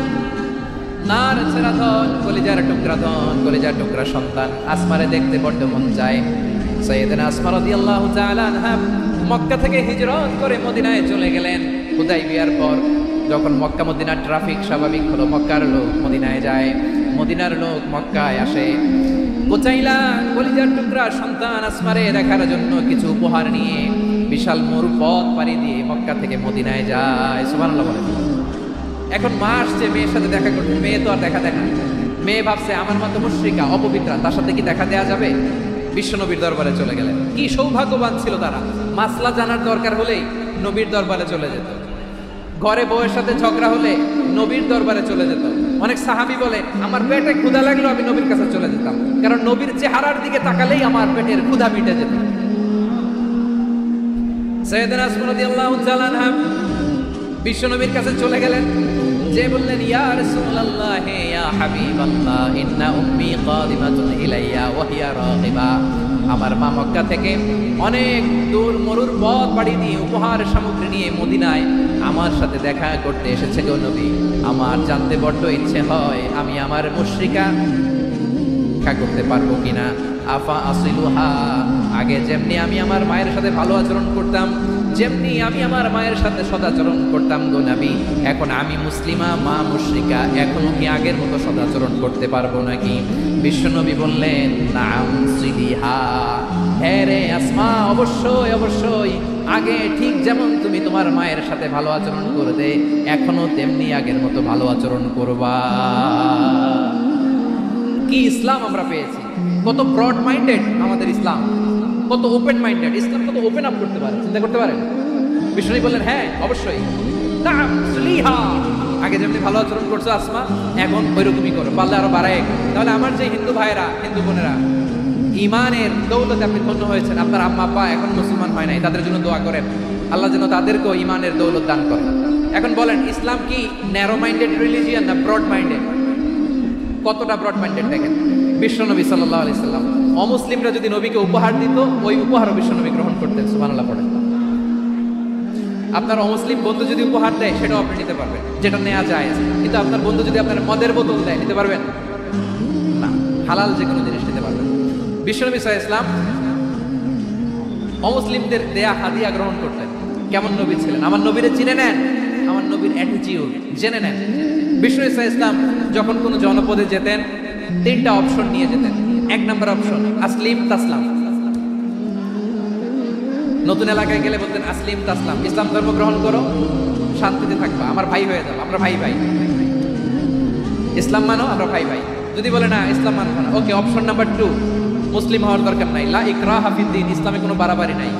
নার ছেড়া ধন, কলিজার টুকরা ধন, কলিজার টুকরা সন্তান আসমারে দেখতে বড্ড মন চায়। সাইয়েদনা আসমা রাদিয়াল্লাহু তাআলা আনহা মক্কা থেকে হিজরত করে মদিনায় চলে গেলেন। হুদাইবিয়ার পর যখন মক্কা মদিনার ট্রাফিক স্বাভাবিক হলো, মক্কার লোক মদিনায় যায়, মদিনার লোক মক্কায় আসে। কুতাইলা কলিজার টুকরা সন্তান আসমারে দেখার জন্য কিছু উপহার নিয়ে বিশাল মরু পথ পাড়ি দিয়ে মক্কা থেকে মদিনায় যায়। সুবহানাল্লাহ বলেন। এখন মা আসছে মেয়ের সাথে দেখা করতে, মেয়ে তো আর দেখা দেয় না। মেয়ে ভাবছে আমার মা তো মুশরিকা, অপবিত্রা, তার সাথে কি দেখা দেয়া যাবে? বিশ্বনবীর দরবারে চলে গেলেন। কি সৌভাগ্যবান ছিল তারা, মাসলা জানার দরকার হলেই নবীর দরবারে চলে যেত। ঘরে বউয়ের সাথে ঝগড়া হলে নবীর দরবারে চলে যেত। অনেক সাহাবী বলে আমার পেটে ক্ষুধা লাগলো আমি নবীর কাছে চলে যেতাম, কারণ নবীর চেহারার দিকে তাকালেই আমার পেটের ক্ষুধা মিটে যেত। সাইয়েদনা আসমা রাদিয়াল্লাহু তাআলা আনহা বিশ্বনবীর কাছে চলে গেলেন, যে বললেন ইয়া রাসূলুল্লাহ ইয়া হাবিবাল্লাহ ইন্না উম্মি কাদিমাতুন ইলাইয়া ওয়া হিয়া রাগিবা। আমার মা মক্কা থেকে অনেক দূর মরুর পথ পাড়ি দিয়ে উপহার সামগ্রী নিয়ে মদিনায় আমার সাথে দেখা করতে এসেছে গো নবী। আমার জানতে বড্ড ইচ্ছে হয় আমি আমার মুশরিকা দেখা করতে পারবো কিনা। আফা আসিলুহা, আগে যেমনি আমি আমার মায়ের সাথে ভালো আচরণ করতাম, যেমনি আমি আমার মায়ের সাথে সদাচরণ করতাম গো নবী, এখন আমি মুসলিমা, মা মুশরিকা, এখনো কি আগের মতো সদাচরণ করতে পারবো নাকি? বিশ্বনবী বললেন নাম সিলিহা, হ্যাঁ রে আসমা, অবশ্যই অবশ্যই, আগে ঠিক যেমন তুমি তোমার মায়ের সাথে ভালো আচরণ করতে, এখনো তেমনি আগের মতো ভালো আচরণ করবা। কি ইসলাম আমরা পেয়েছি! কত ব্রড মাইন্ডেড আমাদের ইসলাম, কত ওপেন মাইন্ডেড ইসলাম, কত ওপেন আপ করতে পারে, চিন্তা করতে পারেন। বিষ্ণু বললেন হ্যাঁ অবশ্যই, নাম সুলিহা, আগে যেমনি ভালো আচরণ করছো আসমা, এখন ওইরকমই করো, পারলে আরো বাড়ায়। তাহলে আমার যে হিন্দু ভাইয়েরা, হিন্দু বোনেরা, ইমানের দৌলতে আপনি ধন্য হয়েছেন, আপনার আম্মা আব্বা এখন মুসলমান হয় নাই, তাদের জন্য দোয়া করেন আল্লাহ যেন তাদেরকেও ইমানের দৌলত দান করে। এখন বলেন ইসলাম কি ন্যারো মাইন্ডেড রিলিজিয়ান না ব্রড মাইন্ডেড? কতটা ব্রড মাইন্ডেড দেখেন। বিশ্বনবী সাল্লাল্লাহু আলাইহি সাল্লাম অমুসলিমরা যদি নবীকে উপহার দিত, ওই উপহারও বিশ্বনবী গ্রহণ করতেন। সুবহানাল্লাহ পড়েন। আপনার অমুসলিম বন্ধু যদি উপহার দেয় সেটাও আপনি নিতে পারবেন, যেটা নেওয়া যায়। কিন্তু আপনার বন্ধু যদি আপনার মদের বোতল দেয়, নিতে পারবেন না? হালাল যে কোনো জিনিস নিতে পারবেন। বিশ্বনবী সাল্লাল্লাহু আলাইহি ওয়াসাল্লাম অমুসলিমদের দেয়া হাদিয়া গ্রহণ করতেন। কেমন নবী ছিলেন! আমার নবীরে চিনে নেন, আমার নবীর অ্যাটিটিউড জেনে নেন। বিশ্বনবী সাল্লাল্লাহু আলাইহি ওয়াসাল্লাম যখন কোনো জনপদে যেতেন, 3টা অপশন নিয়ে যেতেন। 1 নম্বর অপশন আসলিম তাসলাম। নতুন এলাকায় গেলে বলতেন আসলিম তাসলাম, ইসলাম ধর্ম গ্রহণ করো, শান্তিতে থাকবা, আমার ভাই হয়ে যাও, আমরা ভাই ভাই, ইসলাম মানো, আমরা ভাই ভাই। যদি বলে না ইসলাম মানো না, ওকে, অপশন নাম্বার 2, মুসলিম হওয়ার দরকার নাই, লা ইকরাহা ফিদ্দিন, ইসলামে কোনো বাড়াবাড়ি নাই।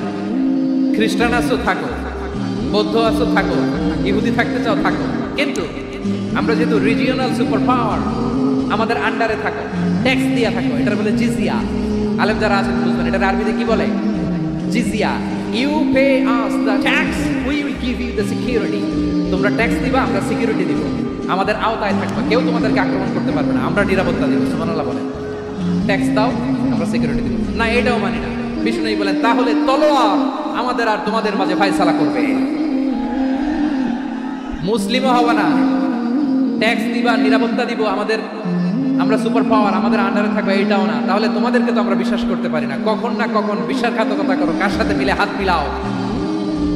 খ্রিস্টান আছো থাকো, বৌদ্ধ আছো থাকো, ইহুদি থাকতে চাও থাকো, কিন্তু আমরা যেহেতু রিজিওনাল সুপার পাওয়ার, আমাদের আন্ডারে থাকো, ট্যাক্স দিয়া থাকো, এটার বলে জিজিয়া। আলেম যারা আছেন বুঝবেন এটার আরবিতে কি বলে, জিজিয়া। You pay us the tax, we will give you the security. তোমরা ট্যাক্স দিবা, আমরা সিকিউরিটি দিব, আমাদের আওতায় থাকবা, কেউ তোমাদেরকে আক্রমণ করতে পারবে না, আমরা নিরাপত্তা দিব। সুবহানাল্লাহ বলেন। ট্যাক্স দাও, আমরা সিকিউরিটি দিব না, এটাও মানি না। বিষ্ণু বলেন তাহলে তলোয়ার আমাদের আর তোমাদের মাঝে ফায়সালা করবে। মুসলিমও হবা না, ট্যাক্স দিবা, নিরাপত্তা দিব, আমাদের আমরা সুপার পাওয়ার, আমাদের আন্ডারে থাকবে এটাও না, তাহলে তোমাদেরকে তো আমরা বিশ্বাস করতে পারি না। কখন না কখন বিশ্বাসঘাতকতা করো, কার সাথে মিলে হাত মিলাও,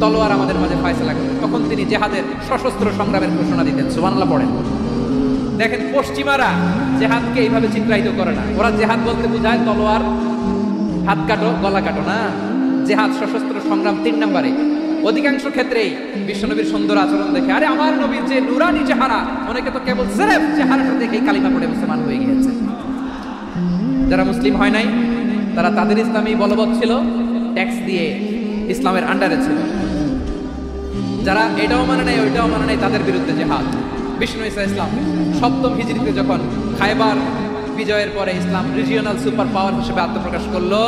তলোয়ার আমাদের মাঝে ফয়সালা করবে। তখন তিনি জেহাদের সশস্ত্র সংগ্রামের ঘোষণা দিতেন। সুবহানাল্লাহ পড়েন। দেখেন পশ্চিমারা জেহাদকে এইভাবে চিত্রায়িত করে না। ওরা জেহাদ বলতে বোঝায় তলোয়ার, হাত কাটো, গলা কাটো না। জেহাদ সশস্ত্র সংগ্রাম 3 নম্বরে। অধিকাংশ ক্ষেত্রেই বিশ্বনবীর সুন্দর আচরণ দেখে, আরে আমার নবীর যে নুরানি চেহারা, অনেকে তো কেবল সিরেফ চেহারাটা দেখেই কালিমা পড়ে মুসলমান হয়ে গিয়েছে। যারা মুসলিম হয় নাই তারা তাদের ইসলামী বলবৎ ছিল, ট্যাক্স দিয়ে ইসলামের আন্ডারে ছিল। যারা এটাও মানে নাই ওইটাও মানে নাই, তাদের বিরুদ্ধে জেহাদ। বিষ্ণু ঈসা ইসলাম 7ম হিজরিতে যখন খায়বার বিজয়ের পরে ইসলাম রিজিওনাল সুপার পাওয়ার হিসেবে আত্মপ্রকাশ করলো,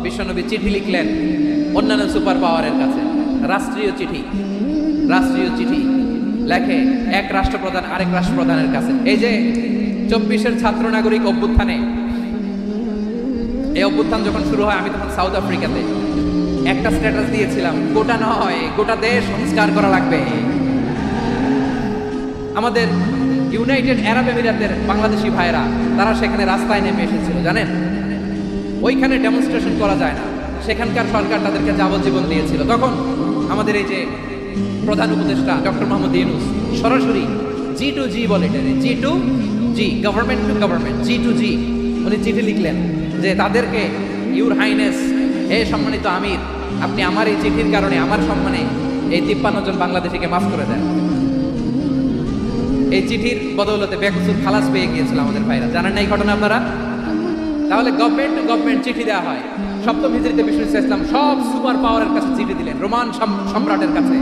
বিশ্বনবী চিঠি লিখলেন অন্যান্য সুপার পাওয়ারের কাছে। রাষ্ট্রীয় চিঠি লেখে এক রাষ্ট্রপ্রধান আরেক রাষ্ট্রপ্রধানের কাছে। এই যে 24-এর ছাত্র নাগরিক অভ্যুত্থানে, এই অভ্যুত্থান যখন শুরু হয়, আমি তখন সাউথ আফ্রিকাতে একটা স্ট্যাটাস দিয়েছিলাম, গোটা নয় গোটা দেশ সংস্কার করা লাগবে। আমাদের ইউনাইটেড আরব আমিরাতের বাংলাদেশি ভাইরা তারা সেখানে রাস্তায় নেমে এসেছিল, জানেন। ওইখানে ডেমনস্ট্রেশন করা যায় না, সেখানকার সরকার তাদেরকে যাবজ্জীবন দিয়েছিল। তখন আমাদের এই যে প্রধান উপদেষ্টা ডক্টর মোহাম্মদ ইউনূস সরাসরি G2G বলে, G2G, government to government, G2G, উনি চিঠি লিখলেন যে তাদেরকে, ইউর হাইনেস, হে সম্মানিত আমির, আপনি আমার এই চিঠির কারণে আমার সম্মানে এই 53 জন বাংলাদেশিকে মাফ করে দেন। এই চিঠির বদৌলতে বেকসুর খালাস পেয়ে গিয়েছিল আমাদের ভাইরা, জানেন না এই ঘটনা আপনারা? তাহলে গভর্নমেন্ট টু গভর্নমেন্ট চিঠি দেওয়া হয়। 7ম হিজরিতে বিষ্ণু ঈসা ইসলাম সব সুপার পাওয়ারের কাছে চিঠি দিলেন, রোমান সম্রাটের কাছে,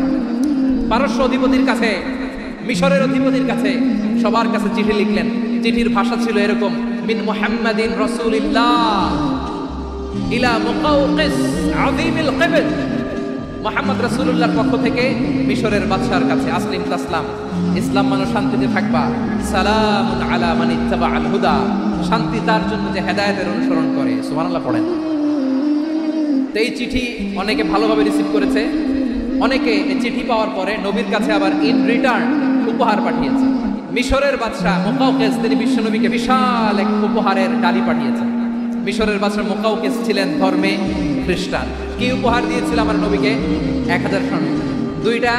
পারস্য অধিপতির কাছে, মিশরের অধিপতির কাছে, সবার কাছে চিঠি লিখলেন। চিঠির ভাষা ছিল এরকম, মিন মুহাম্মাদিন রাসূলিল্লাহ ইলা মুকাওকিস আযীমিল কিবর, মুহাম্মদ রাসূলুল্লাহর পক্ষ থেকে মিশরের বাদশার কাছে, আসলিম তাসলাম, ইসলাম মানে শান্তিতে থাকবা, সালামুন আলা মান ইত্তাবাআল হুদা, শান্তি তার জন্য যে হেদায়েতের অনুসরণ করে। সুবহানাল্লাহ পড়েন। তো এই চিঠি অনেকে ভালোভাবে রিসিভ করেছে, অনেকে এই চিঠি পাওয়ার পরে নবীর কাছে আবার ইন রিটার্ন উপহার পাঠিয়েছে। মিশরের বাদশা মুকাওকিস তিনি বিশ্বনবীকে বিশাল এক উপহারের ডালি পাঠিয়েছেন। মিশরের বাদশা মুকাওকিস ছিলেন ধর্মে খ্রিস্টান। কি উপহার দিয়েছিল আমার নবীকে? 1000 স্বর্ণ। 2টা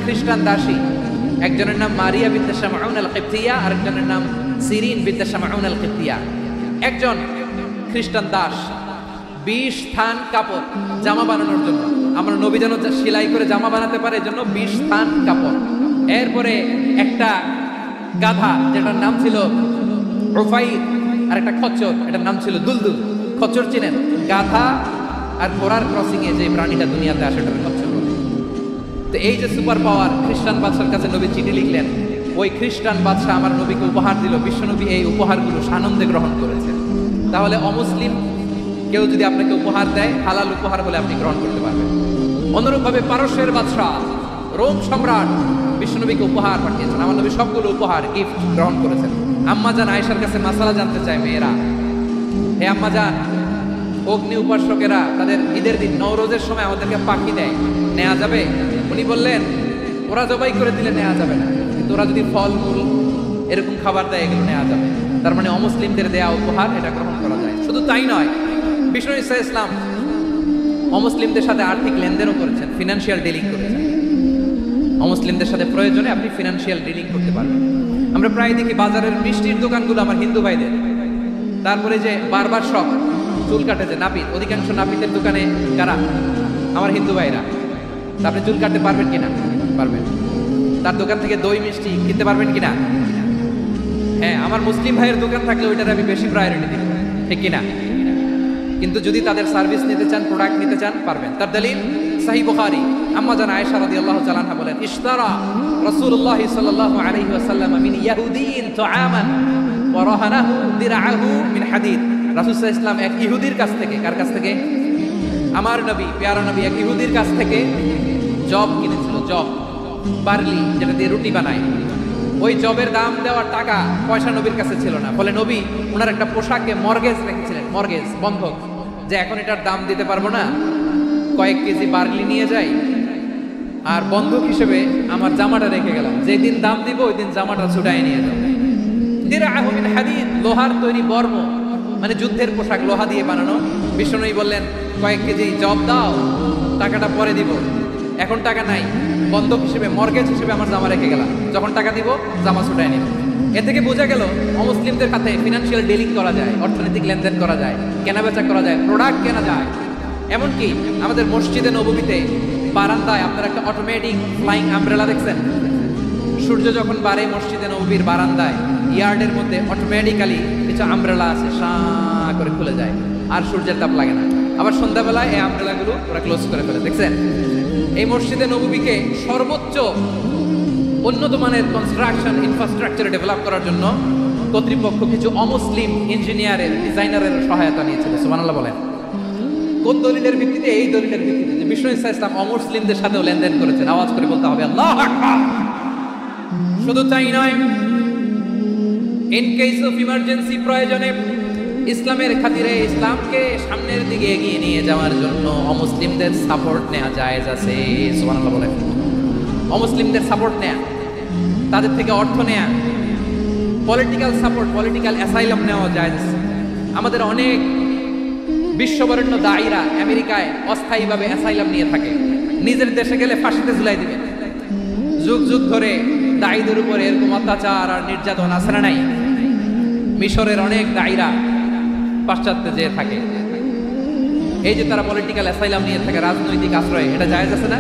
খ্রিস্টান দাসী, একজনের নাম মারিয়া বিনতে শামউন আল কিবতিয়া, আরেকজনের নাম সিরিন বিনতে শামউন আল কিবতিয়া। একজন খ্রিস্টান দাস 20 থান কাপড় জামা বানানোর জন্য, আমরা নবী যেন সেলাই করে জামা বানাতে পারে এজন্য 20 থান কাপড়। এরপরে একটা গাধা যেটার নাম ছিল রুফাই, আর একটা খচ্চর, এটার নাম ছিল দুলদুল। খচ্চর চিনেন? গাধা আর ঘোড়ার ক্রসিং এ যে প্রাণীটা দুনিয়াতে আসে সেটাকে খচ্চর বলে। তো এই যে সুপার পাওয়ার খ্রিস্টান বাদশার কাছে নবী চিঠি লিখলেন, ওই খ্রিস্টান বাদশা আমার নবীকে উপহার দিল। বিশ্বনবী এই উপহারগুলো সানন্দে গ্রহণ করেছেন। তাহলে অমুসলিম কেউ যদি আপনাকে উপহার দেয়, হালাল উপহার বলে আপনি গ্রহণ করতে পারবেন। অনুরূপভাবে পারস্যের বাদশা, রোম সম্রাট বিশ্বনবীকে উপহার পাঠিয়েছেন। আমার নবী সবগুলো উপহার, গিফট গ্রহণ করেছেন। আম্মাজান আয়েশার কাছে মাসালা জানতে চায় মেয়েরা, হে আম্মাজান, অগ্নি উপাসকেরা তাদের ঈদের দিন নওরোজের সময় আমাদেরকে পাখি দেয়, নেওয়া যাবে? উনি বললেন, ওরা জবাই করে দিলে নেওয়া যাবে না, কিন্তু ওরা যদি ফল মূল এরকম খাবার দেয় এগুলো নেওয়া যাবে। তার মানে অমুসলিমদের দেয়া উপহার এটা গ্রহণ করা যায়। শুধু তাই নয়, বিষ্ণু ঈসা ইসলাম অমুসলিমদের সাথে আর্থিক লেনদেনও করেছেন, ফিনান্সিয়াল ডিলিং করেছেন। অমুসলিমদের সাথে প্রয়োজনে আপনি ফিনান্সিয়াল ডিলিং করতে পারবেন। আমরা প্রায় দেখি বাজারের মিষ্টির দোকানগুলো আমার হিন্দু ভাইদের, তারপরে যে বারবার শখ চুল কাটে যে নাপিত, অধিকাংশ নাপিতের দোকানে কারা? আমার হিন্দু ভাইরা। আপনি চুল কাটতে পারবেন কিনা? পারবেন। তার দোকান থেকে দই মিষ্টি কিনতে পারবেন কিনা? হ্যাঁ, আমার মুসলিম ভাইয়ের দোকান থাকলে ওইটার আমি বেশি প্রায়োরিটি দিই, ঠিক কিনা? কিন্তু যদি তাদের সার্ভিস নিতে চান, প্রোডাক্ট নিতে চান, পারবেন। তার দলিল সহিহ বুখারী, আম্মা জান আয়েশা রাদিয়াল্লাহু তাআলা আনহা বলেন, ইশতারা রাসূলুল্লাহ সাল্লাল্লাহু আলাইহি ওয়াসাল্লাম মিন ইয়াহুদিয়িন তুআমান ওয়া রাহানাহু দিরআহু মিন হাদিদ। রাসূল সাল্লাল্লাহু আলাইহি ওয়াসাল্লাম এক ইহুদির কাছ থেকে, কার কাছ থেকে? আমার নবী, প্যারা নবী এক ইহুদির কাছ থেকে জব কিনেছিল, জব, বার্লি, যেটা দিয়ে রুটি বানায়। ওই জবের দাম দেওয়ার টাকা পয়সা নবীর কাছে ছিল না। ফলে নবী ওনার একটা পোশাকে মর্গেজ রেখেছিলেন, মর্গেজ, বন্ধক, যে এখন এটার দাম দিতে পারবো না, কয়েক কেজি বার্লি নিয়ে যাই আর বন্ধক হিসেবে আমার জামাটা রেখে গেলাম, যেদিন দাম দিব ওই দিন জামাটা ছুটাই নিয়ে যাবো। দিরআহু মিন হাদিদ, লোহার তৈরি বর্ম, মানে যুদ্ধের পোশাক লোহা দিয়ে বানানো। বিষ্ণুনবী বললেন, কয়েক কেজি জব দাও, টাকাটা পরে দিব, এখন টাকা নাই, বন্ধক হিসেবে মর্গেজ হিসেবে আমার জামা রেখে গেলাম, যখন টাকা দিব জামা ছুটাই নিব। এ থেকে বোঝা গেল অমুসলিমদের সাথে ফিনান্সিয়াল ডিলিং করা যায়, অর্থনৈতিক লেনদেন করা যায়, কেনাবেচা করা যায়, প্রোডাক্ট কেনা যায়। এমনকি আমাদের মসজিদে নববীতে বারান্দায় আপনারা একটা অটোমেটিক ফ্লাইং আমব্রেলা দেখছেন? সূর্য যখন বাড়ে মসজিদে নববীর বারান্দায় ইয়ার্ডের মধ্যে অটোমেটিক্যালি কিছু আমব্রেলা আছে, সাঁ করে খুলে যায়, আর সূর্যের তাপ লাগে না। আবার সন্ধ্যাবেলায় এই আমব্রেলাগুলো ওরা ক্লোজ করে ফেলে, দেখছেন? এই মসজিদে নববীকে সর্বোচ্চ উন্নত মানের কনস্ট্রাকশন ইনফ্রাস্ট্রাকচার ডেভেলপ করার জন্য কর্তৃপক্ষ কিছু অমুসলিম ইঞ্জিনিয়ারের, ডিজাইনারের সহায়তা নিয়েছিল। সুবহানাল্লাহ বলেন। কোন দলিলের ভিত্তিতে? এই দলিলের ভিত্তিতে যে বিষ্ণু ঈসা ইসলাম অমুসলিমদের সাথেও লেনদেন করেছেন। আওয়াজ করে বলতে হবে আল্লাহু আকবার। শুধু তাই নয়, ইন কেস অফ ইমার্জেন্সি, প্রয়োজনে ইসলামের খাতিরে ইসলামকে সামনের দিকে এগিয়ে নিয়ে যাওয়ার জন্য অমুসলিমদের সাপোর্ট নেওয়া জায়েজ আছে। সুবহানাল্লাহ বলেন। অমুসলিমদের সাপোর্ট নেয়া, তাদের থেকে অর্থ নেয়া, পলিটিক্যাল সাপোর্ট, পলিটিক্যাল অ্যাসাইলাম নেওয়া জায়েজ আছে। আমাদের অনেক বিশ্ববরেণ্য দায়ীরা আমেরিকায় অস্থায়ীভাবে অ্যাসাইলাম নিয়ে থাকে, নিজের দেশে গেলে ফাঁসিতে ঝুলাই দিবে। যুগ যুগ ধরে দায়ীদের উপরে এরকম অত্যাচার আর নির্যাতন আছে না নাই? মিশরের অনেক দায়ীরা পাশ্চাত্যে যেয়ে থাকে, এই যে তারা পলিটিক্যাল অ্যাসাইলাম নিয়ে থাকে, রাজনৈতিক আশ্রয়, এটা জায়েজ আছে না?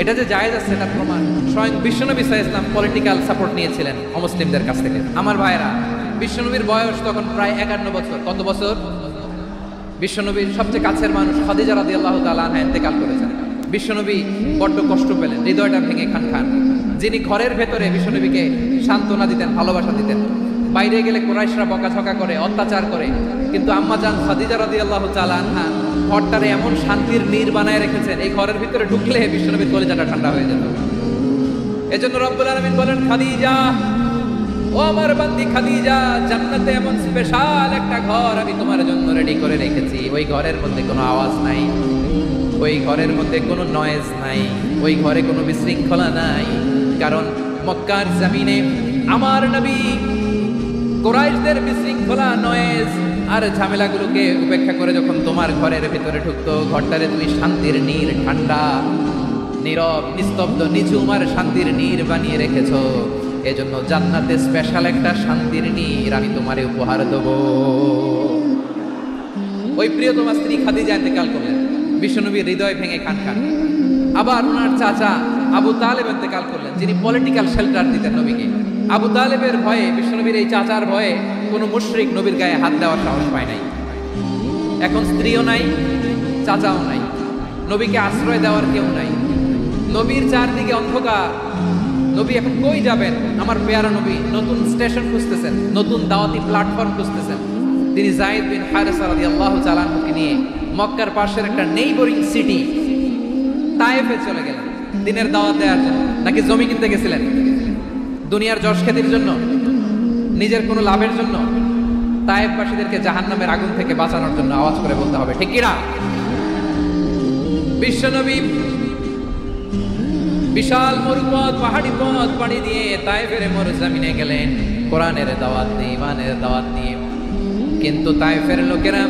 এটা যে জায়েজ আছে এটা প্রমাণ স্বয়ং বিশ্বনবী সাল্লাল্লাহু আলাইহি ওয়াসাল্লাম পলিটিক্যাল সাপোর্ট নিয়েছিলেন অমুসলিমদের কাছ থেকে। আমার ভাইয়েরা, বিশ্বনবীর বয়স তখন প্রায় 51 বছর। কত বছর? বিশ্বনবীর সবচেয়ে কাছের মানুষ খাদিজা রাদিয়াল্লাহু তাআলা আনহা ইন্তেকাল করেছেন। বিশ্বনবী বড্ড কষ্ট পেলেন, হৃদয়টা ভেঙে খান খান। যিনি ঘরের ভেতরে বিশ্বনবীকে সান্ত্বনা দিতেন, ভালোবাসা দিতেন, বাইরে গেলে কুরাইশরা বকাঝকা করে, অত্যাচার করে, কিন্তু আম্মা জান খাদিজা রাদিয়াল্লাহু তাআলা আনহা ঘরটারে এমন শান্তির নীড় বানায় রেখেছেন, এই ঘরের ভিতরে ঢুকলে বিশ্বনবীর কলিজাটা ঠান্ডা হয়ে যেত। এজন্য রব্বুল আলামিন বলেন, খাদিজা, ও আমার বান্দি খাদিজা, জান্নাতে এমন স্পেশাল একটা ঘর আমি তোমার জন্য রেডি করে রেখেছি। ওই ঘরের মধ্যে কোনো আওয়াজ নাই, ওই ঘরের মধ্যে কোনো নয়েজ নাই, ওই ঘরে কোনো বিশৃঙ্খলা নাই। কারণ মক্কার জমিনে আমার নবী কুরাইশদের বিশৃঙ্খলা, নয়েজ আর ঝামেলাগুলোকে উপেক্ষা করে যখন তোমার ঘরের ভিতরে ঢুকতো, ঘরটারে তুমি শান্তির নীড়, ঠান্ডা, নীরব, নিস্তব্ধ, নিঝুম আর শান্তির নীড় বানিয়ে রেখেছো। এজন্য জান্নাতে স্পেশাল একটা শান্তির নীড় আমি তোমারে উপহার দেব। ওই প্রিয়তমা স্ত্রী খাদিজা ইন্তেকাল করলেন, বিশ্বনবীর হৃদয় ভেঙে খান খান। আবার ওনার চাচা আবু তালেব ইন্তেকাল করলেন, যিনি পলিটিক্যাল শেল্টার দিতেন নবীকে। আবু তালেবের ভয়ে, বিশ্বনবীর এই চাচার ভয়ে কোনো মুশরিক নবীর গায়ে হাত দেওয়ার সাহস পায় নাই। এখন স্ত্রীও নাই, চাচাও নাই, নবীকে আশ্রয় দেওয়ার কেউ নাই, নবীর চারদিকে অন্ধকার। নবী এখন কই যাবেন? আমার পেয়ারা নবী নতুন স্টেশন খুঁজতেছেন, নতুন দাওয়াতি প্ল্যাটফর্ম খুঁজতেছেন। তিনি যায়েদ বিন হারেসা রাদিয়াল্লাহু তাআলা আনহুকে নিয়ে মক্কার পাশের একটা নেইবরিং সিটি তায়েফে চলে গেলেন দিনের দাওয়াত দেওয়ার জন্য। নাকি জমি কিনতে গেছিলেন? দুনিয়ার যশ খ্যাতির জন্য, নিজের কোনো লাভের জন্য? তায়েফবাসীদেরকে জাহান্নামের আগুন থেকে বাঁচানোর জন্য। আওয়াজ করে বলতে হবে ঠিক কিনা? বিশ্বনবী বিশাল মরুপথ, পাহাড়ি পথ পাড়ি দিয়ে তায়েফের মরুজমিনে গেলেন কোরআনের দাওয়াত নিয়ে, ইমানের দাওয়াত নিয়ে। কিন্তু তায়েফের লোকেরা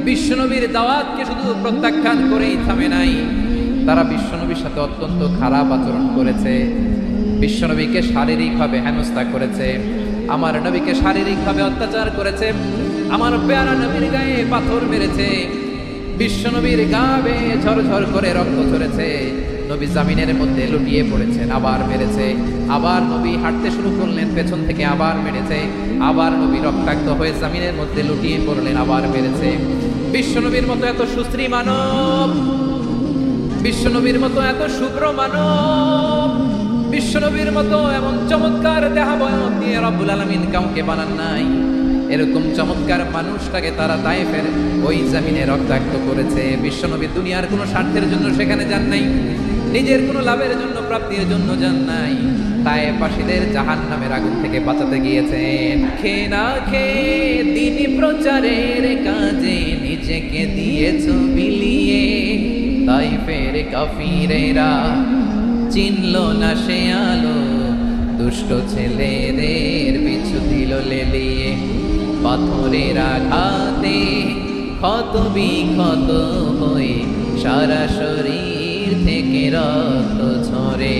বিশ্বনবীর দাওয়াতকে শুধু প্রত্যাখ্যান করেই থামে নাই, তারা বিশ্বনবীর সাথে অত্যন্ত খারাপ আচরণ করেছে। বিশ্বনবীকে শারীরিকভাবে হেনস্থা করেছে, আমার নবীকে শারীরিকভাবে অত্যাচার করেছে, আমার পেয়ারা নবীর গায়ে পাথর মেরেছে, বিশ্বনবীর গা বেয়ে ঝরঝর করে রক্ত ঝরেছে, নবী জামিনের মধ্যে লুটিয়ে পড়েছেন, আবার মেরেছে, আবার নবী হাঁটতে শুরু করলেন, পেছন থেকে আবার মেরেছে, আবার নবী রক্তাক্ত হয়ে জামিনের মধ্যে লুটিয়ে পড়লেন, আবার মেরেছে। বিশ্বনবীর মতো এত সুশ্রী মানব, বিশ্বনবীর মতো এত শুভ্র মানব, বিশ্বনবীর মতো এমন চমৎকার দেহাবয়ব দিয়ে রব্বুল আলামিন কাউকে বানান নাই। এরকম চমৎকার মানুষটাকে তারা তায়েফের ওই জমিনে রক্তাক্ত করেছে। বিশ্বনবী দুনিয়ার কোনো স্বার্থের জন্য সেখানে যান নাই, নিজের কোনো লাভের জন্য, প্রাপ্তির জন্য যান নাই, তায়েফবাসীদের জাহান্নামের আগুন থেকে বাঁচাতে গিয়েছেন। খেয়ে না খেয়ে দিনী প্রচারের কাজে নিজেকে দিয়েছ বিলিয়ে, তায়েফের কাফিরেরা চিনল না সে আলো, দুষ্ট ছেলেদের পিছু দিল পাথরের আঘাতে ক্ষত বিক্ষত হয়ে সারা শরীর থেকে রক্ত ঝরে।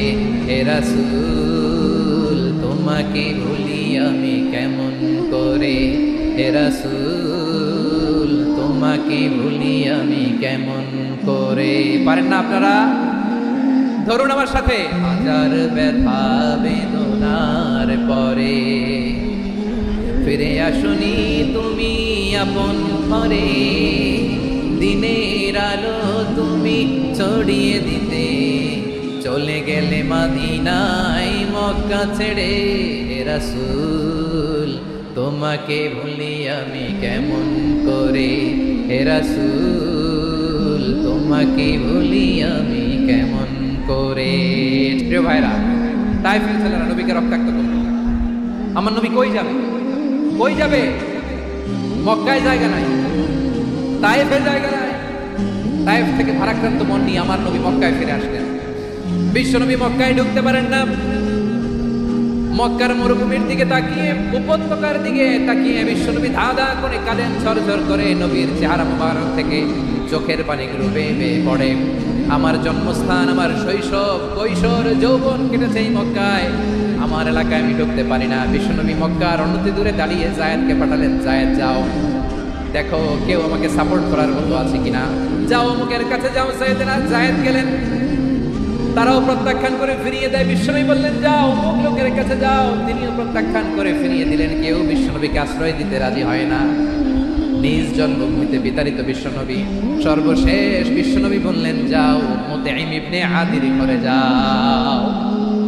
হে রাসূল তোমাকে ভুলি আমি কেমন করে, হে রাসূল তোমাকে ভুলি আমি কেমন করে। পারেন না আপনারা? ধরুন আমার সাথে। হাজার ব্যথা বেদনার পরে ফিরে আসুনি তুমি আপন ঘরে, দিনের আলো তুমি ছড়িয়ে দিতে চলে গেলে মদিনায় মক্কা ছেড়ে। হে রাসূল তোমাকে ভুলি আমি কেমন করে, হে রাসূল তোমাকে ভুলি আমি কেমন করে। প্রিয় ভাইরা, তাইফের ছেলেরা নবীকে রক্তাক্ত করল। আমার নবী কই যাবে? কই যাবে? মক্কায় জায়গা নাই, তাইফের জায়গা নাই। তাইফ থেকে ভারাক্রান্ত মন নিয়ে আমার নবী মক্কায় ফিরে আসলেন। বিশ্বনবী মক্কায় ঢুকতে পারেন না। মক্কার মরুভূমির দিকে তাকিয়ে, উপত্যকার দিকে তাকিয়ে বিশ্বনবী ধাঁধা করে কাঁদেন, ঝরঝর করে। নবীর চেহারা মুবারক থেকে চোখের পানিগুলো বেয়ে বেয়ে পড়ে। আমার জন্মস্থান, আমার শৈশব, কৈশোর, যৌবন কেটেছে এই মক্কায়। আমার এলাকায় আমি ঢুকতে পারি না। বিশ্বনবী মক্কার অনতি দূরে দাঁড়িয়ে জায়েদকে পাঠালেন, জায়েদ যাও দেখো কেউ আমাকে সাপোর্ট করার মতো আছে কিনা, যাও অমুকের কাছে যাও। জায়েদ গেলেন, তারাও প্রত্যাখ্যান করে ফিরিয়ে দেয়। বিশ্বনবী বললেন যাও অমুক লোকের কাছে যাও, তিনিও প্রত্যাখ্যান করে ফিরিয়ে দিলেন। কেউ বিশ্বনবীকে আশ্রয় দিতে রাজি হয় না। নিজ জন্মভূমিতে বিতাড়িত বিশ্বনবী সর্বশেষ বিশ্বনবী বললেন যাও মুতঈম ইবনে আদির ঘরে যাও।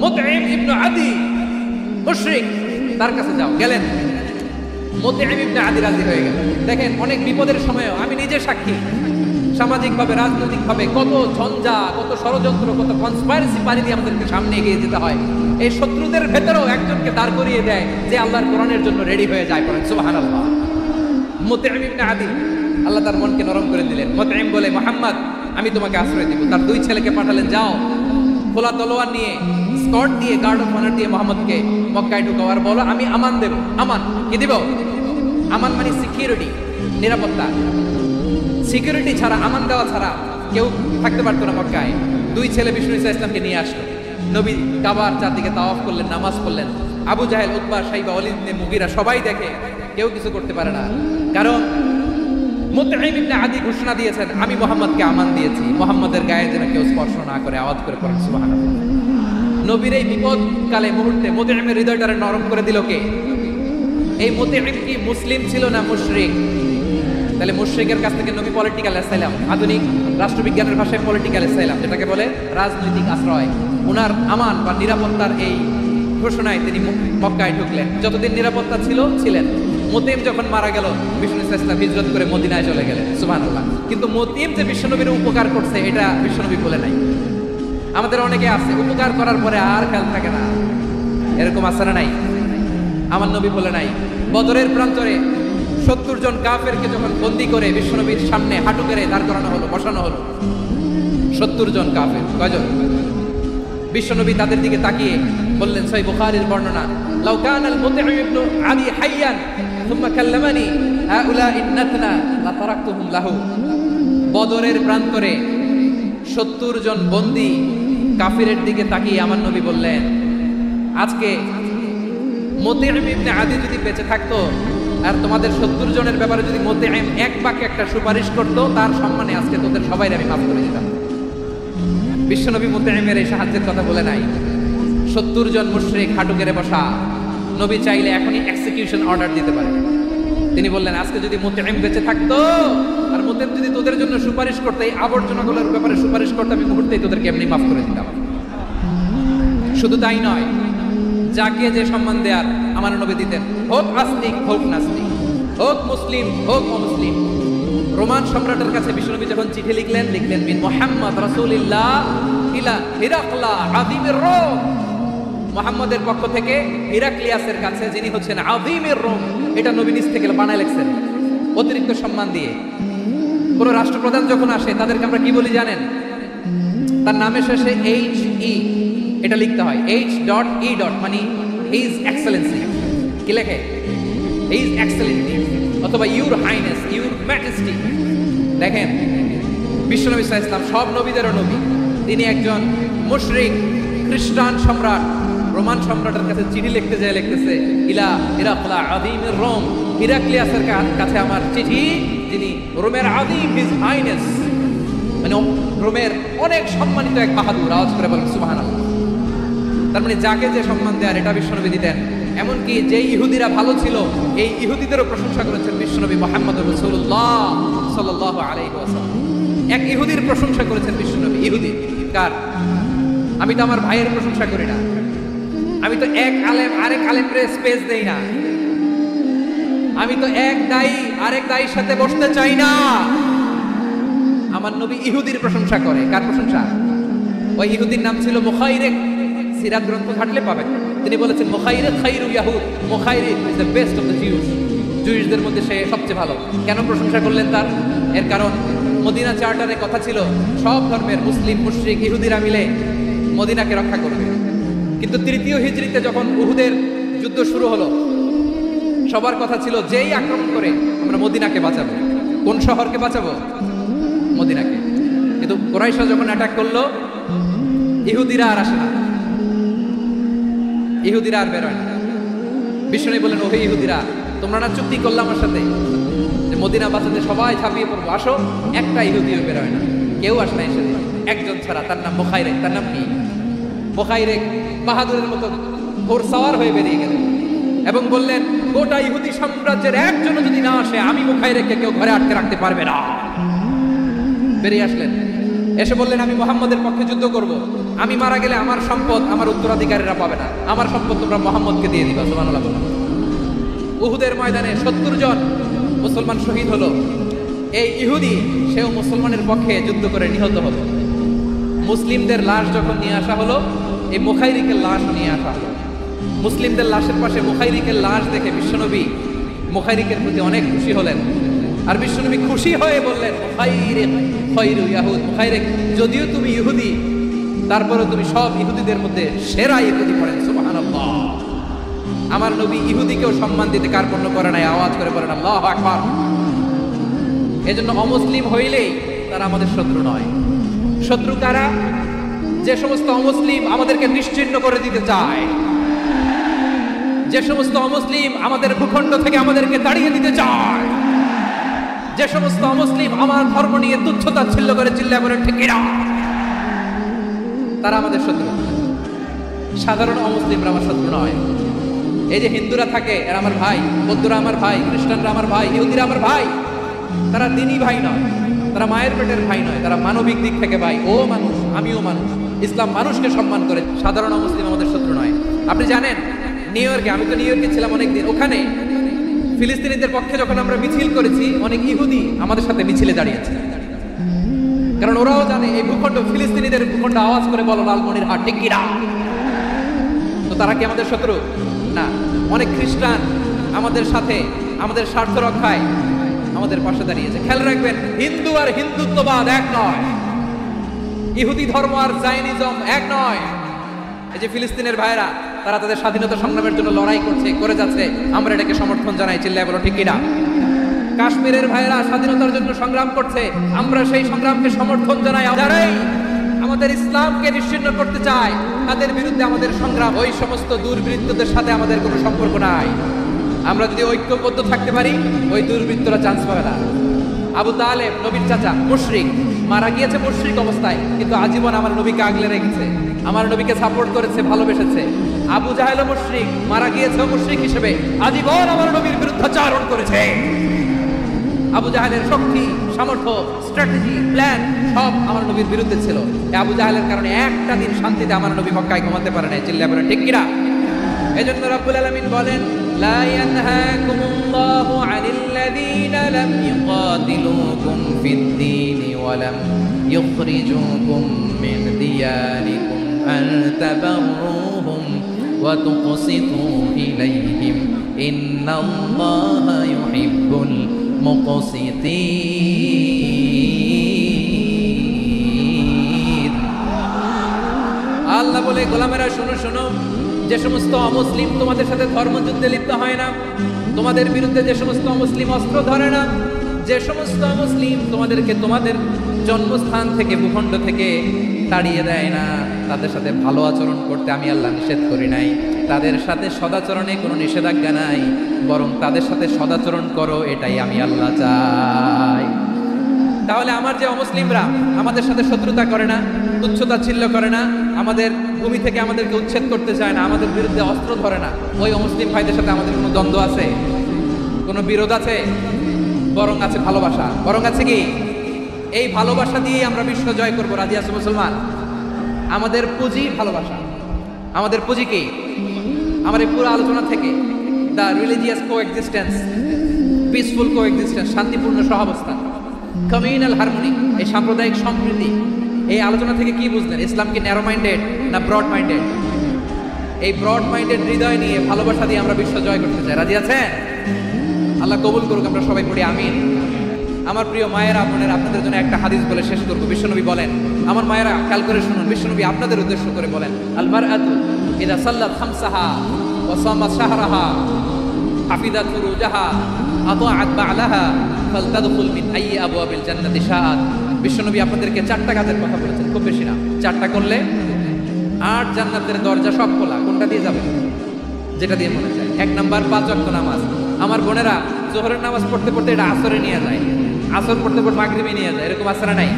মুতঈম ইবনে আদি মুশরিক, তার কাছে যাও। গেলেন, মুতঈম ইবনে আদি রাজি হয়ে গেল। দেখেন অনেক বিপদের সময়ও আমি নিজে সাক্ষী, সামাজিকভাবে রাজনৈতিকভাবে কত ঝঞ্ঝা, কত ষড়যন্ত্র, কত কনস্পাইরেসি পারি দিয়ে আমাদেরকে সামনে এগিয়ে যেতে হয়। এই শত্রুদের ভেতরেও একজনকে দাঁড় করিয়ে দেয় যে আল্লাহর কোরআনের জন্য রেডি হয়ে যায়। পড়েন সুবহানাল্লাহ। মুতঈম ইবনে আদি, আল্লাহ তার মনকে নরম করে দিলেন। মুতঈম বলে মুহাম্মদ আমি তোমাকে আশ্রয় দিব। তার দুই ছেলেকে পাঠালেন, যাও খোলা তলোয়ার নিয়ে, স্কট দিয়ে, গার্ড অফ অনার দিয়ে মোহাম্মদকে মক্কায় ঢুকাও আর বলো আমি আমান দেব। আমান কি দিব? আমান মানে সিকিউরিটি, নিরাপত্তা। সিকিউরিটি ছাড়া, আমান দেওয়া ছাড়া কেউ থাকতে পারতো না মক্কায়। দুই ছেলে বিষ্ণু ইসা ইসলামকে নিয়ে আসলো। নবী কাবার চারদিকে তাওয়াফ করলেন, নামাজ পড়লেন। আবু জাহেল, উতবা, শাইবা, ওয়ালিদ ইবনে মুগীরা সবাই দেখে, কেউ কিছু করতে পারে না। কারণ মুতঈম ইবনে আদি ঘোষণা দিয়েছেন আমি মুহাম্মদকে আমান দিয়েছি, মুহাম্মদের গায়ে যেন কেউ স্পর্শ না করে। আওয়াজ করে পড়েন সুবহানাল্লাহ। নবীর এই বিপদকালে মুহূর্তে মুতঈমের হৃদয়টারে নরম করে দিল কে? এই মুতঈম কি মুসলিম ছিল না মুশরিক? তাহলে মুশরিকের কাছ থেকে নবী পলিটিক্যাল অ্যাসাইলাম, আধুনিক রাষ্ট্রবিজ্ঞানের ভাষায় পলিটিক্যাল অ্যাসাইলাম যেটাকে বলে, রাজনৈতিক আশ্রয়। ওনার আমান বা নিরাপত্তার এই ঘোষণায় তিনি মক্কায় ঢুকলেন। যতদিন নিরাপত্তা ছিল ছিলেন। মুতঈম যখন মারা গেল বিষ্ণু ইসলাম হিজরত করে মদিনায় চলে গেলেন। সুবহানাল্লাহ। কিন্তু মুতঈম যে বিশ্বনবীর উপকার করছে এটা বিশ্বনবী বলে নাই। আমাদের অনেকে আছে উপকার করার পরে আর খেয়াল থাকে না, এরকম আছে না নাই? আমার নবী বলে নাই। বদরের প্রান্তরে 70 জন কাফেরকে যখন বন্দী করে বিশ্বনবীর সামনে হাঁটু গেড়ে দাঁড় করানো হলো, বসানো হলো, 70 জন কাফের। কয়জন? বিশ্বনবী তাদের দিকে তাকিয়ে বললেন, সহিহ বুখারীর বর্ণনা, লাউ কানাল মুতঈম ইবনে আদি হাইয়ান সুম্মা কাল্লামানি হাউলাঈ নাতনা লা তারাকতুহুম লাহু। বদরের প্রান্তরে 70 জন বন্দী কাফিরের দিকে তাকিয়ে আমার নবী বললেন, আজকে মুতঈম ইবনে আদি যদি বেঁচে থাকতো আর তোমাদের 70 জনের ব্যাপারে যদি মুতঈম এক বাক্যে একটা সুপারিশ করতো, তার সম্মানে আজকে তোদের সবাই আমি মাফ করে দিতাম। বিশ্বনবী মুতঈমের এই সাহায্যের কথা বলে নাই। 70 জন মুশরিক হাঁটু গেড়ে বসা, নবী চাইলে এখনই এক্সিকিউশন অর্ডার দিতে পারে। তিনি বললেন আজকে যদি মুতঈম বেঁচে থাকতো আর মুতঈম যদি তোদের জন্য সুপারিশ করতে, এই আবর্জনাগুলোর ব্যাপারে সুপারিশ করতে, আমি মুহূর্তেই তোদেরকে এমনি মাফ করে দিতাম। শুধু তাই নয়, যাকে যে সম্মান দেয়ার আমার নবী দিতেন, হোক আস্তিক হোক নাস্তিক, হোক মুসলিম হোক অমুসলিম। রোমান সম্রাটের কাছে বিশ্বনবী যখন চিঠি লিখলেন মিন মুহাম্মদ রাসূলিল্লাহ ইলা হিরাকলা আযীমির রোম। মুহাম্মদের পক্ষ থেকে হিরাক্লিয়াসের কাছে, যিনি হচ্ছেন আযীমির রোম, এটা নবী নিজ থেকে বানায় লিখছেন অতিরিক্ত সম্মান দিয়ে। কোন রাষ্ট্রপ্রধান যখন আসে তাদেরকে আমরা কি বলি জানেন? তার নামের শেষে HE এটা লিখতে হয়। H.E. মানে হিজ এক্সেলেন্সি। কি লেখে? His Excellency. অথবা ইউর হাইনেস, ইউর ম্যাজেস্টি। দেখেন বিশ্বনবী সাল্লাল্লাহু আলাইহি ওয়াসাল্লাম সব নবীদেরও নবী, তিনি একজন মুশরিক খ্রিস্টান সম্রাট, রোমান সম্রাটের কাছে চিঠি লিখতে যায়, লিখতেছে ইলা হিরাকলা আযীমির রোম, হিরাক্লিয়াসের কাছে আমার চিঠি, যিনি রোমের আযীম, হিজ হাইনেস, মানে রোমের অনেক সম্মানিত এক বাহাদুর। আওয়াজ করে বলেন সুবহানাল্লাহ। তার মানে যাকে যে সম্মান দেওয়ার এটা বিশ্বনবী দিতেন। এমনকি যে ইহুদিরা ভালো ছিল এই ইহুদিদেরও প্রশংসা করেছেন বিশ্বনবী মুহাম্মদ রাসূলুল্লাহ সাল্লাল্লাহু আলাইহি ওয়াসাল্লাম। এক ইহুদির প্রশংসা করেছেন বিশ্বনবী। ইহুদি কার? আমি তো আমার ভাইয়ের প্রশংসা করি না, আমি তো এক আলেম আরেক আলেমকে স্পেস দেই না, আমি তো এক দায়ী আরেক দায়ীর সাথে বসতে চাই না। আমার নবী ইহুদির প্রশংসা করে। কার প্রশংসা? ওই ইহুদির নাম ছিল মুখাইরেক, সিরাত গ্রন্থ ঘাটলে পাবেন। তিনি বলেছেন মুখাইরেক খাইরু ইয়াহুদ, Mukhayriq is the best of the Jews, জুইশদের মধ্যে সে সবচেয়ে ভালো। কেন প্রশংসা করলেন তার? এর কারণ মদিনা চার্টারে কথা ছিল সব ধর্মের মুসলিম মুশরিক ইহুদিরা মিলে মদিনাকে রক্ষা করবে। কিন্তু তৃতীয় হিজরিতে যখন উহুদের যুদ্ধ শুরু হলো, সবার কথা ছিল যেই আক্রমণ করে আমরা মদিনাকে বাঁচাবো। কোন শহরকে বাঁচাবো? মদিনাকে। কিন্তু কুরাইশরা যখন অ্যাটাক করলো, ইহুদিরা আর আসে না, ইহুদিরা আর বেরোয় না। বিষ্ণু বললেন, ওহে ইহুদিরা, তোমরা না চুক্তি করলাম আমার সাথে যে মদিনা বাঁচাতে সবাই ঝাঁপিয়ে পড়বো, আসো। একটা ইহুদিও বেরোয় না, কেউ আসে না এসে, একজন ছাড়া, তার নাম মুখাইরেক। তার নাম কি? মুখাইরেক বাহাদুরের মতো ঘোড়সাওয়ার হয়ে বেরিয়ে গেলেন এবং বললেন, গোটা ইহুদি সাম্রাজ্যের একজনও যদি না আসে, আমি মুখাইরেককে কেউ ঘরে আটকে রাখতে পারবে না। বেরিয়ে আসলেন, এসে বললেন, আমি মুহাম্মদের পক্ষে যুদ্ধ করব, আমি মারা গেলে আমার সম্পদ আমার উত্তরাধিকারীরা পাবে না, আমার সম্পদ তোমরা মুহাম্মদকে দিয়ে দিবা। সুবহানাল্লাহ। উহুদের ময়দানে 70 জন মুসলমান শহীদ হলো। এই ইহুদি সেও মুসলমানের পক্ষে যুদ্ধ করে নিহত হলো। মুসলিমদের লাশ যখন নিয়ে আসা হলো, এই মুখাইরিকের লাশ নিয়ে আসা হলো। মুসলিমদের লাশের পাশে মুখাইরিকের লাশ দেখে বিশ্বনবী মুখাইরিকের প্রতি অনেক খুশি হলেন। আর বিশ্বনবী খুশি হয়ে বললেন, মুখাইরিক খায়রু ইয়াহুদ, মুখাইরিক যদিও তুমি ইহুদি, তারপরে তুমি সব ইহুদিদের মধ্যে সেরা ইহুদি। পড়েন সুবহানাল্লাহ। আমার নবী ইহুদিকেও সম্মান দিতে কার্পণ্য করে নাই। আওয়াজ করে বলেন আল্লাহু আকবার। এজন্য অমুসলিম হইলেই তারা আমাদের শত্রু নয়। শত্রু কারা? যে সমস্ত অমুসলিম আমাদেরকে নিশ্চিহ্ন করে দিতে চায়, যে সমস্ত অমুসলিম আমাদের ভূখণ্ড থেকে আমাদেরকে তাড়িয়ে দিতে চায়, যে সমস্ত অমুসলিম আমার ধর্ম নিয়ে তুচ্ছতাচ্ছিল্য করে চিল্লায় বলে ঠিক না, তারা আমাদের শত্রু। সাধারণ অমুসলিমরা আমার শত্রু নয়। এই যে হিন্দুরা থাকে, এরা আমার ভাই, বৌদ্ধরা আমার ভাই, খ্রিস্টানরা আমার ভাই, ইহুদিরা আমার ভাই। তারা দিনই ভাই নয়, তারা মায়ের পেটের ভাই নয়, তারা মানবিক দিক থেকে ভাই। ও মানুষ, আমিও মানুষ। ইসলাম মানুষকে সম্মান করে। সাধারণ মুসলিম আমাদের শত্রু নয়। আপনি জানেন নিউ ইয়র্কে, আমি তো নিউ ইয়র্কে ছিলাম অনেকদিন, ওখানে ফিলিস্তিনিদের পক্ষে যখন আমরা মিছিল করেছি, অনেক ইহুদি আমাদের সাথে মিছিলে দাঁড়িয়েছে। কারণ ওরাও জানে এই ভূখণ্ড ফিলিস্তিনিদের ভূখণ্ড। আওয়াজ করে বলো লালমনিরহাট ঠিক কিনা? তো তারা কি আমাদের শত্রু? না। অনেক খ্রিস্টান আমাদের সাথে আমাদের স্বার্থ রক্ষায় আমাদের পাশে দাঁড়িয়েছে। খেয়াল রাখবেন, হিন্দু আর হিন্দুত্ববাদ এক নয়, ইহুদি ধর্ম আর জায়নিজম এক নয়। এই যে ফিলিস্তিনের ভাইরা, তারা তাদের স্বাধীনতা সংগ্রামের জন্য লড়াই করছে, করে যাচ্ছে, আমরা এটাকে সমর্থন জানাই। চিল্লায় বলো ঠিক কিনা? কাশ্মীরের ভাইরা স্বাধীনতার জন্য সংগ্রাম করছে, আমরা সেই সংগ্রামকে সমর্থন জানাই। যারাই আমাদের ইসলামকে নিশ্চিহ্ন করতে চায়, তাদের বিরুদ্ধে আমাদের সংগ্রাম। ওই সমস্ত দুর্বৃত্তদের সাথে আমাদের কোনো সম্পর্ক নাই। আমরা যদি ঐক্যবদ্ধ থাকতে পারি, ওই দুর্বৃত্তরা চান্স পাবে না। আবু তালেব নবীর চাচা, মুশরিক, মারা গিয়েছে মুশরিক অবস্থায়, কিন্তু আজীবন আমার নবীকে আগলে রেখেছে, আমার নবীকে সাপোর্ট করেছে, ভালোবেসেছে। আবু জাহেল মুশরিক, মারা গিয়েছে মুশরিক হিসেবে, আজীবন আমার নবীর বিরুদ্ধাচারণ করেছে। আবু জাহেলের শক্তি, সামর্থ্য, স্ট্র্যাটেজি, প্ল্যান সব আমার নবীর বিরুদ্ধে ছিল। আবু জাহেলের কারণে একটা দিন শান্তিতে আমার নবী মক্কায় ঘুমাতে পারে নাই। চিল্লায় বলেন ঠিক কিনা? এজন্য রাব্বুল আলামিন বলেন, লা ইয়ানহাকুমুল্লাহু আনিল্লাযীনা লাম ইউকাতিলুকুম ফিদ-দীনি ওয়া লাম ইউখরিজুকুম মিন দিয়ারিকুম আন তাবাররুহুম ওয়া তুকসিতু ইলাইহিম ইন্নাল্লাহা ইউহিব্বুল মুকসিতিন। আল্লাহ বলে, গোলামেরা শোনো শোনো, যে সমস্ত অমুসলিম তোমাদের সাথে ধর্মযুদ্ধে লিপ্ত হয় না, তোমাদের বিরুদ্ধে যে সমস্ত অমুসলিম অস্ত্র ধরে না, যে সমস্ত মুসলিম তোমাদেরকে তোমাদের জন্মস্থান থেকে ভূখণ্ড থেকে তাড়িয়ে দেয় না, তাদের সাথে ভালো আচরণ করতে আমি আল্লাহ নিষেধ করি নাই। তাদের সাথে সদাচরণে কোনো নিষেধাজ্ঞা নাই, বরং তাদের সাথে সদাচরণ করো, এটাই আমি আল্লাহ চাই। তাহলে আমার যে অমুসলিমরা আমাদের সাথে শত্রুতা করে না, তুচ্ছতাচ্ছিল্য করে না, আমাদের ভূমি থেকে আমাদেরকে উচ্ছেদ করতে চায় না, আমাদের বিরুদ্ধে অস্ত্র ধরে না, ওই অমুসলিম ভাইদের সাথে আমাদের কোনো দ্বন্দ্ব আছে? কোনো বিরোধ আছে? বরং আছে ভালোবাসা। বরং আছে কি? এই ভালোবাসা দিয়ে আমরা বিশ্ব জয় করবো। রাজি আছো মুসলমান? আমাদের পুঁজি ভালোবাসা। আমাদের পুঁজি কি? আমার এই পুরো আলোচনা থেকে the religious coexistence, peaceful coexistence, শান্তিপূর্ণ সহাবস্থান, কমিউনাল হারমোনি, এই সাম্প্রদায়িক সম্প্রীতি, এই আলোচনা থেকে কি বুঝলেন? ইসলাম কি ন্যারো মাইন্ডেড না ব্রড মাইন্ডেড? এই ব্রড মাইন্ডেড হৃদয় নিয়ে ভালোবাসা দিয়ে আমরা বিশ্ব জয় করতে চাই। রাজি আছেন? আল্লাহ কবুল করুক। আমরা সবাই পড়ি আমিন। আমার প্রিয় মায়েরা, বোনেরা, আপনাদের জন্য একটা হাদিস বলে শেষ করবো। বিশ্বনবী বলেন, আমার মায়েরা খেয়াল করে শুনুন, বিশ্বনবী আপনাদের উদ্দেশ্য করে বলেন, আল মারআতু ইযা সাল্লাত খামসাহা ওয়া সামাত শাহরাহা হাফিযাত ফুরুজাহা আতাআত বা'লাহা ফালতাদখুল মিন আইয়ি আবওয়াবিল জান্নাতি শাআত। বিশ্বনবী আপনাদেরকে 4টা কাজের কথা বলেছেন, খুব বেশি না, 4টা করলে 8 জান্নাতের দরজা সব খোলা। কোনটা দিয়ে যাবেন? যেটা দিয়ে মনে চায়। 1 নাম্বার 5 ওয়াক্ত নামাজ। আমার বোনেরা জোহরের নামাজ পড়তে পড়তে এটা আসরে নিয়ে যায়, আসর পড়তে পড়তে মাগরিবে নিয়ে যায়, এরকম আসরা নাই?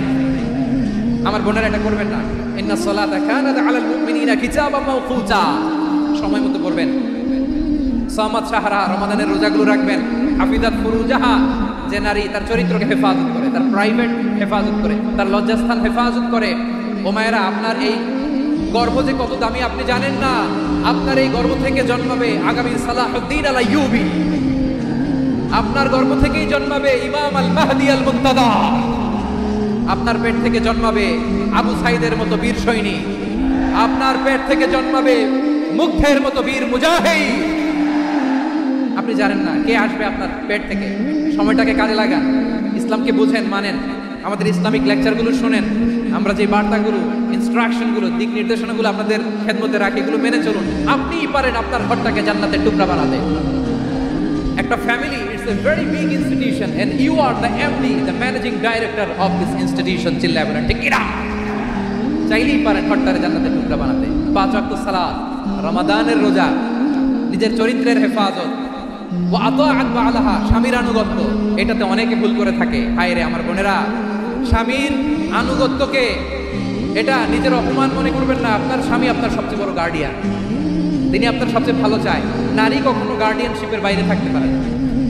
আমার বোনেরা এটা করবেন না। ইন্নাস সালাতা কানাত আলাল মুমিনিনা কিতাবাম মাওকুতা, সময় মতো পড়বেন। সামাত শাহরা, রমাদানের রোজাগুলো রাখবেন। হাফিজাত ফুরুজাহা, যে নারী তার চরিত্রকে হেফাজত করে, তার প্রাইভেট হেফাজত করে, তার লজ্জাস্থান হেফাজত করে। ও মায়েরা, আপনার এই গর্ভ যে কত দামি আপনি জানেন না। আপনার এই গর্ভ থেকে জন্মাবে আগামী সালাহুদ্দিন আল আইয়ুবী। আপনার গর্ভ থেকেই জন্মাবে ইমাম আল মাহদি আল মুনতাদা। আপনার পেট থেকে জন্মাবে আবু সাইদের মতো বীর সৈনিক। আপনার পেট থেকে জন্মাবে মুগ্ধের মতো বীর মুজাহিদ। আপনি জানেন না কে আসবে আপনার পেট থেকে। সময়টাকে কাজে লাগান, ইসলামকে বুঝেন, মানেন, আমাদের ইসলামিক লেকচারগুলো শুনেন, আমরা যে বার্তাগুলো, ইনস্ট্রাকশনগুলো, দিক নির্দেশনাগুলো আপনাদের খেদমতে রাখি, এগুলো মেনে চলুন। আপনিই পারেন আপনার ঘরটাকে জান্নাতের টুকরা বানাতে। একটা family, it's a very big institution and you are the MD, the managing director of this institution. চিল্লায় বলেন ঠিক কিনা? চাইলেই পারেন ঘরটারে জান্নাতের টুকরা বানাতে। 5 ওয়াক্ত সালাত, রমাদানের রোজা, নিজের চরিত্রের হেফাজত, ওয়া আতাআত বা'লাহা, স্বামীর আনুগত্য। এটাতে অনেকে ভুল করে থাকে। হায় রে আমার বোনেরা, স্বামীর আনুগত্যকে এটা নিজের অপমান মনে করবেন না। আপনার স্বামী আপনার সবচেয়ে বড় গার্ডিয়ান, তিনি আপনার সবচেয়ে ভালো চায়। নারী কখনো গার্ডিয়ানশিপের বাইরে থাকতে পারে না।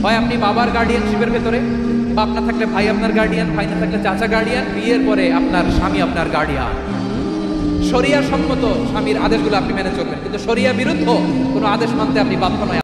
হয় আপনি বাবার গার্ডিয়ানশিপের ভেতরে, বাপ না থাকলে ভাই আপনার গার্ডিয়ান, ভাই না থাকলে চাচা গার্ডিয়ান, বিয়ের পরে আপনার স্বামী আপনার গার্ডিয়ান। শরিয়া সম্মত স্বামীর আদেশগুলো আপনি মেনে চলবেন, কিন্তু শরিয়া বিরুদ্ধ কোনো আদেশ মানতে আপনি বাধ্য নয়।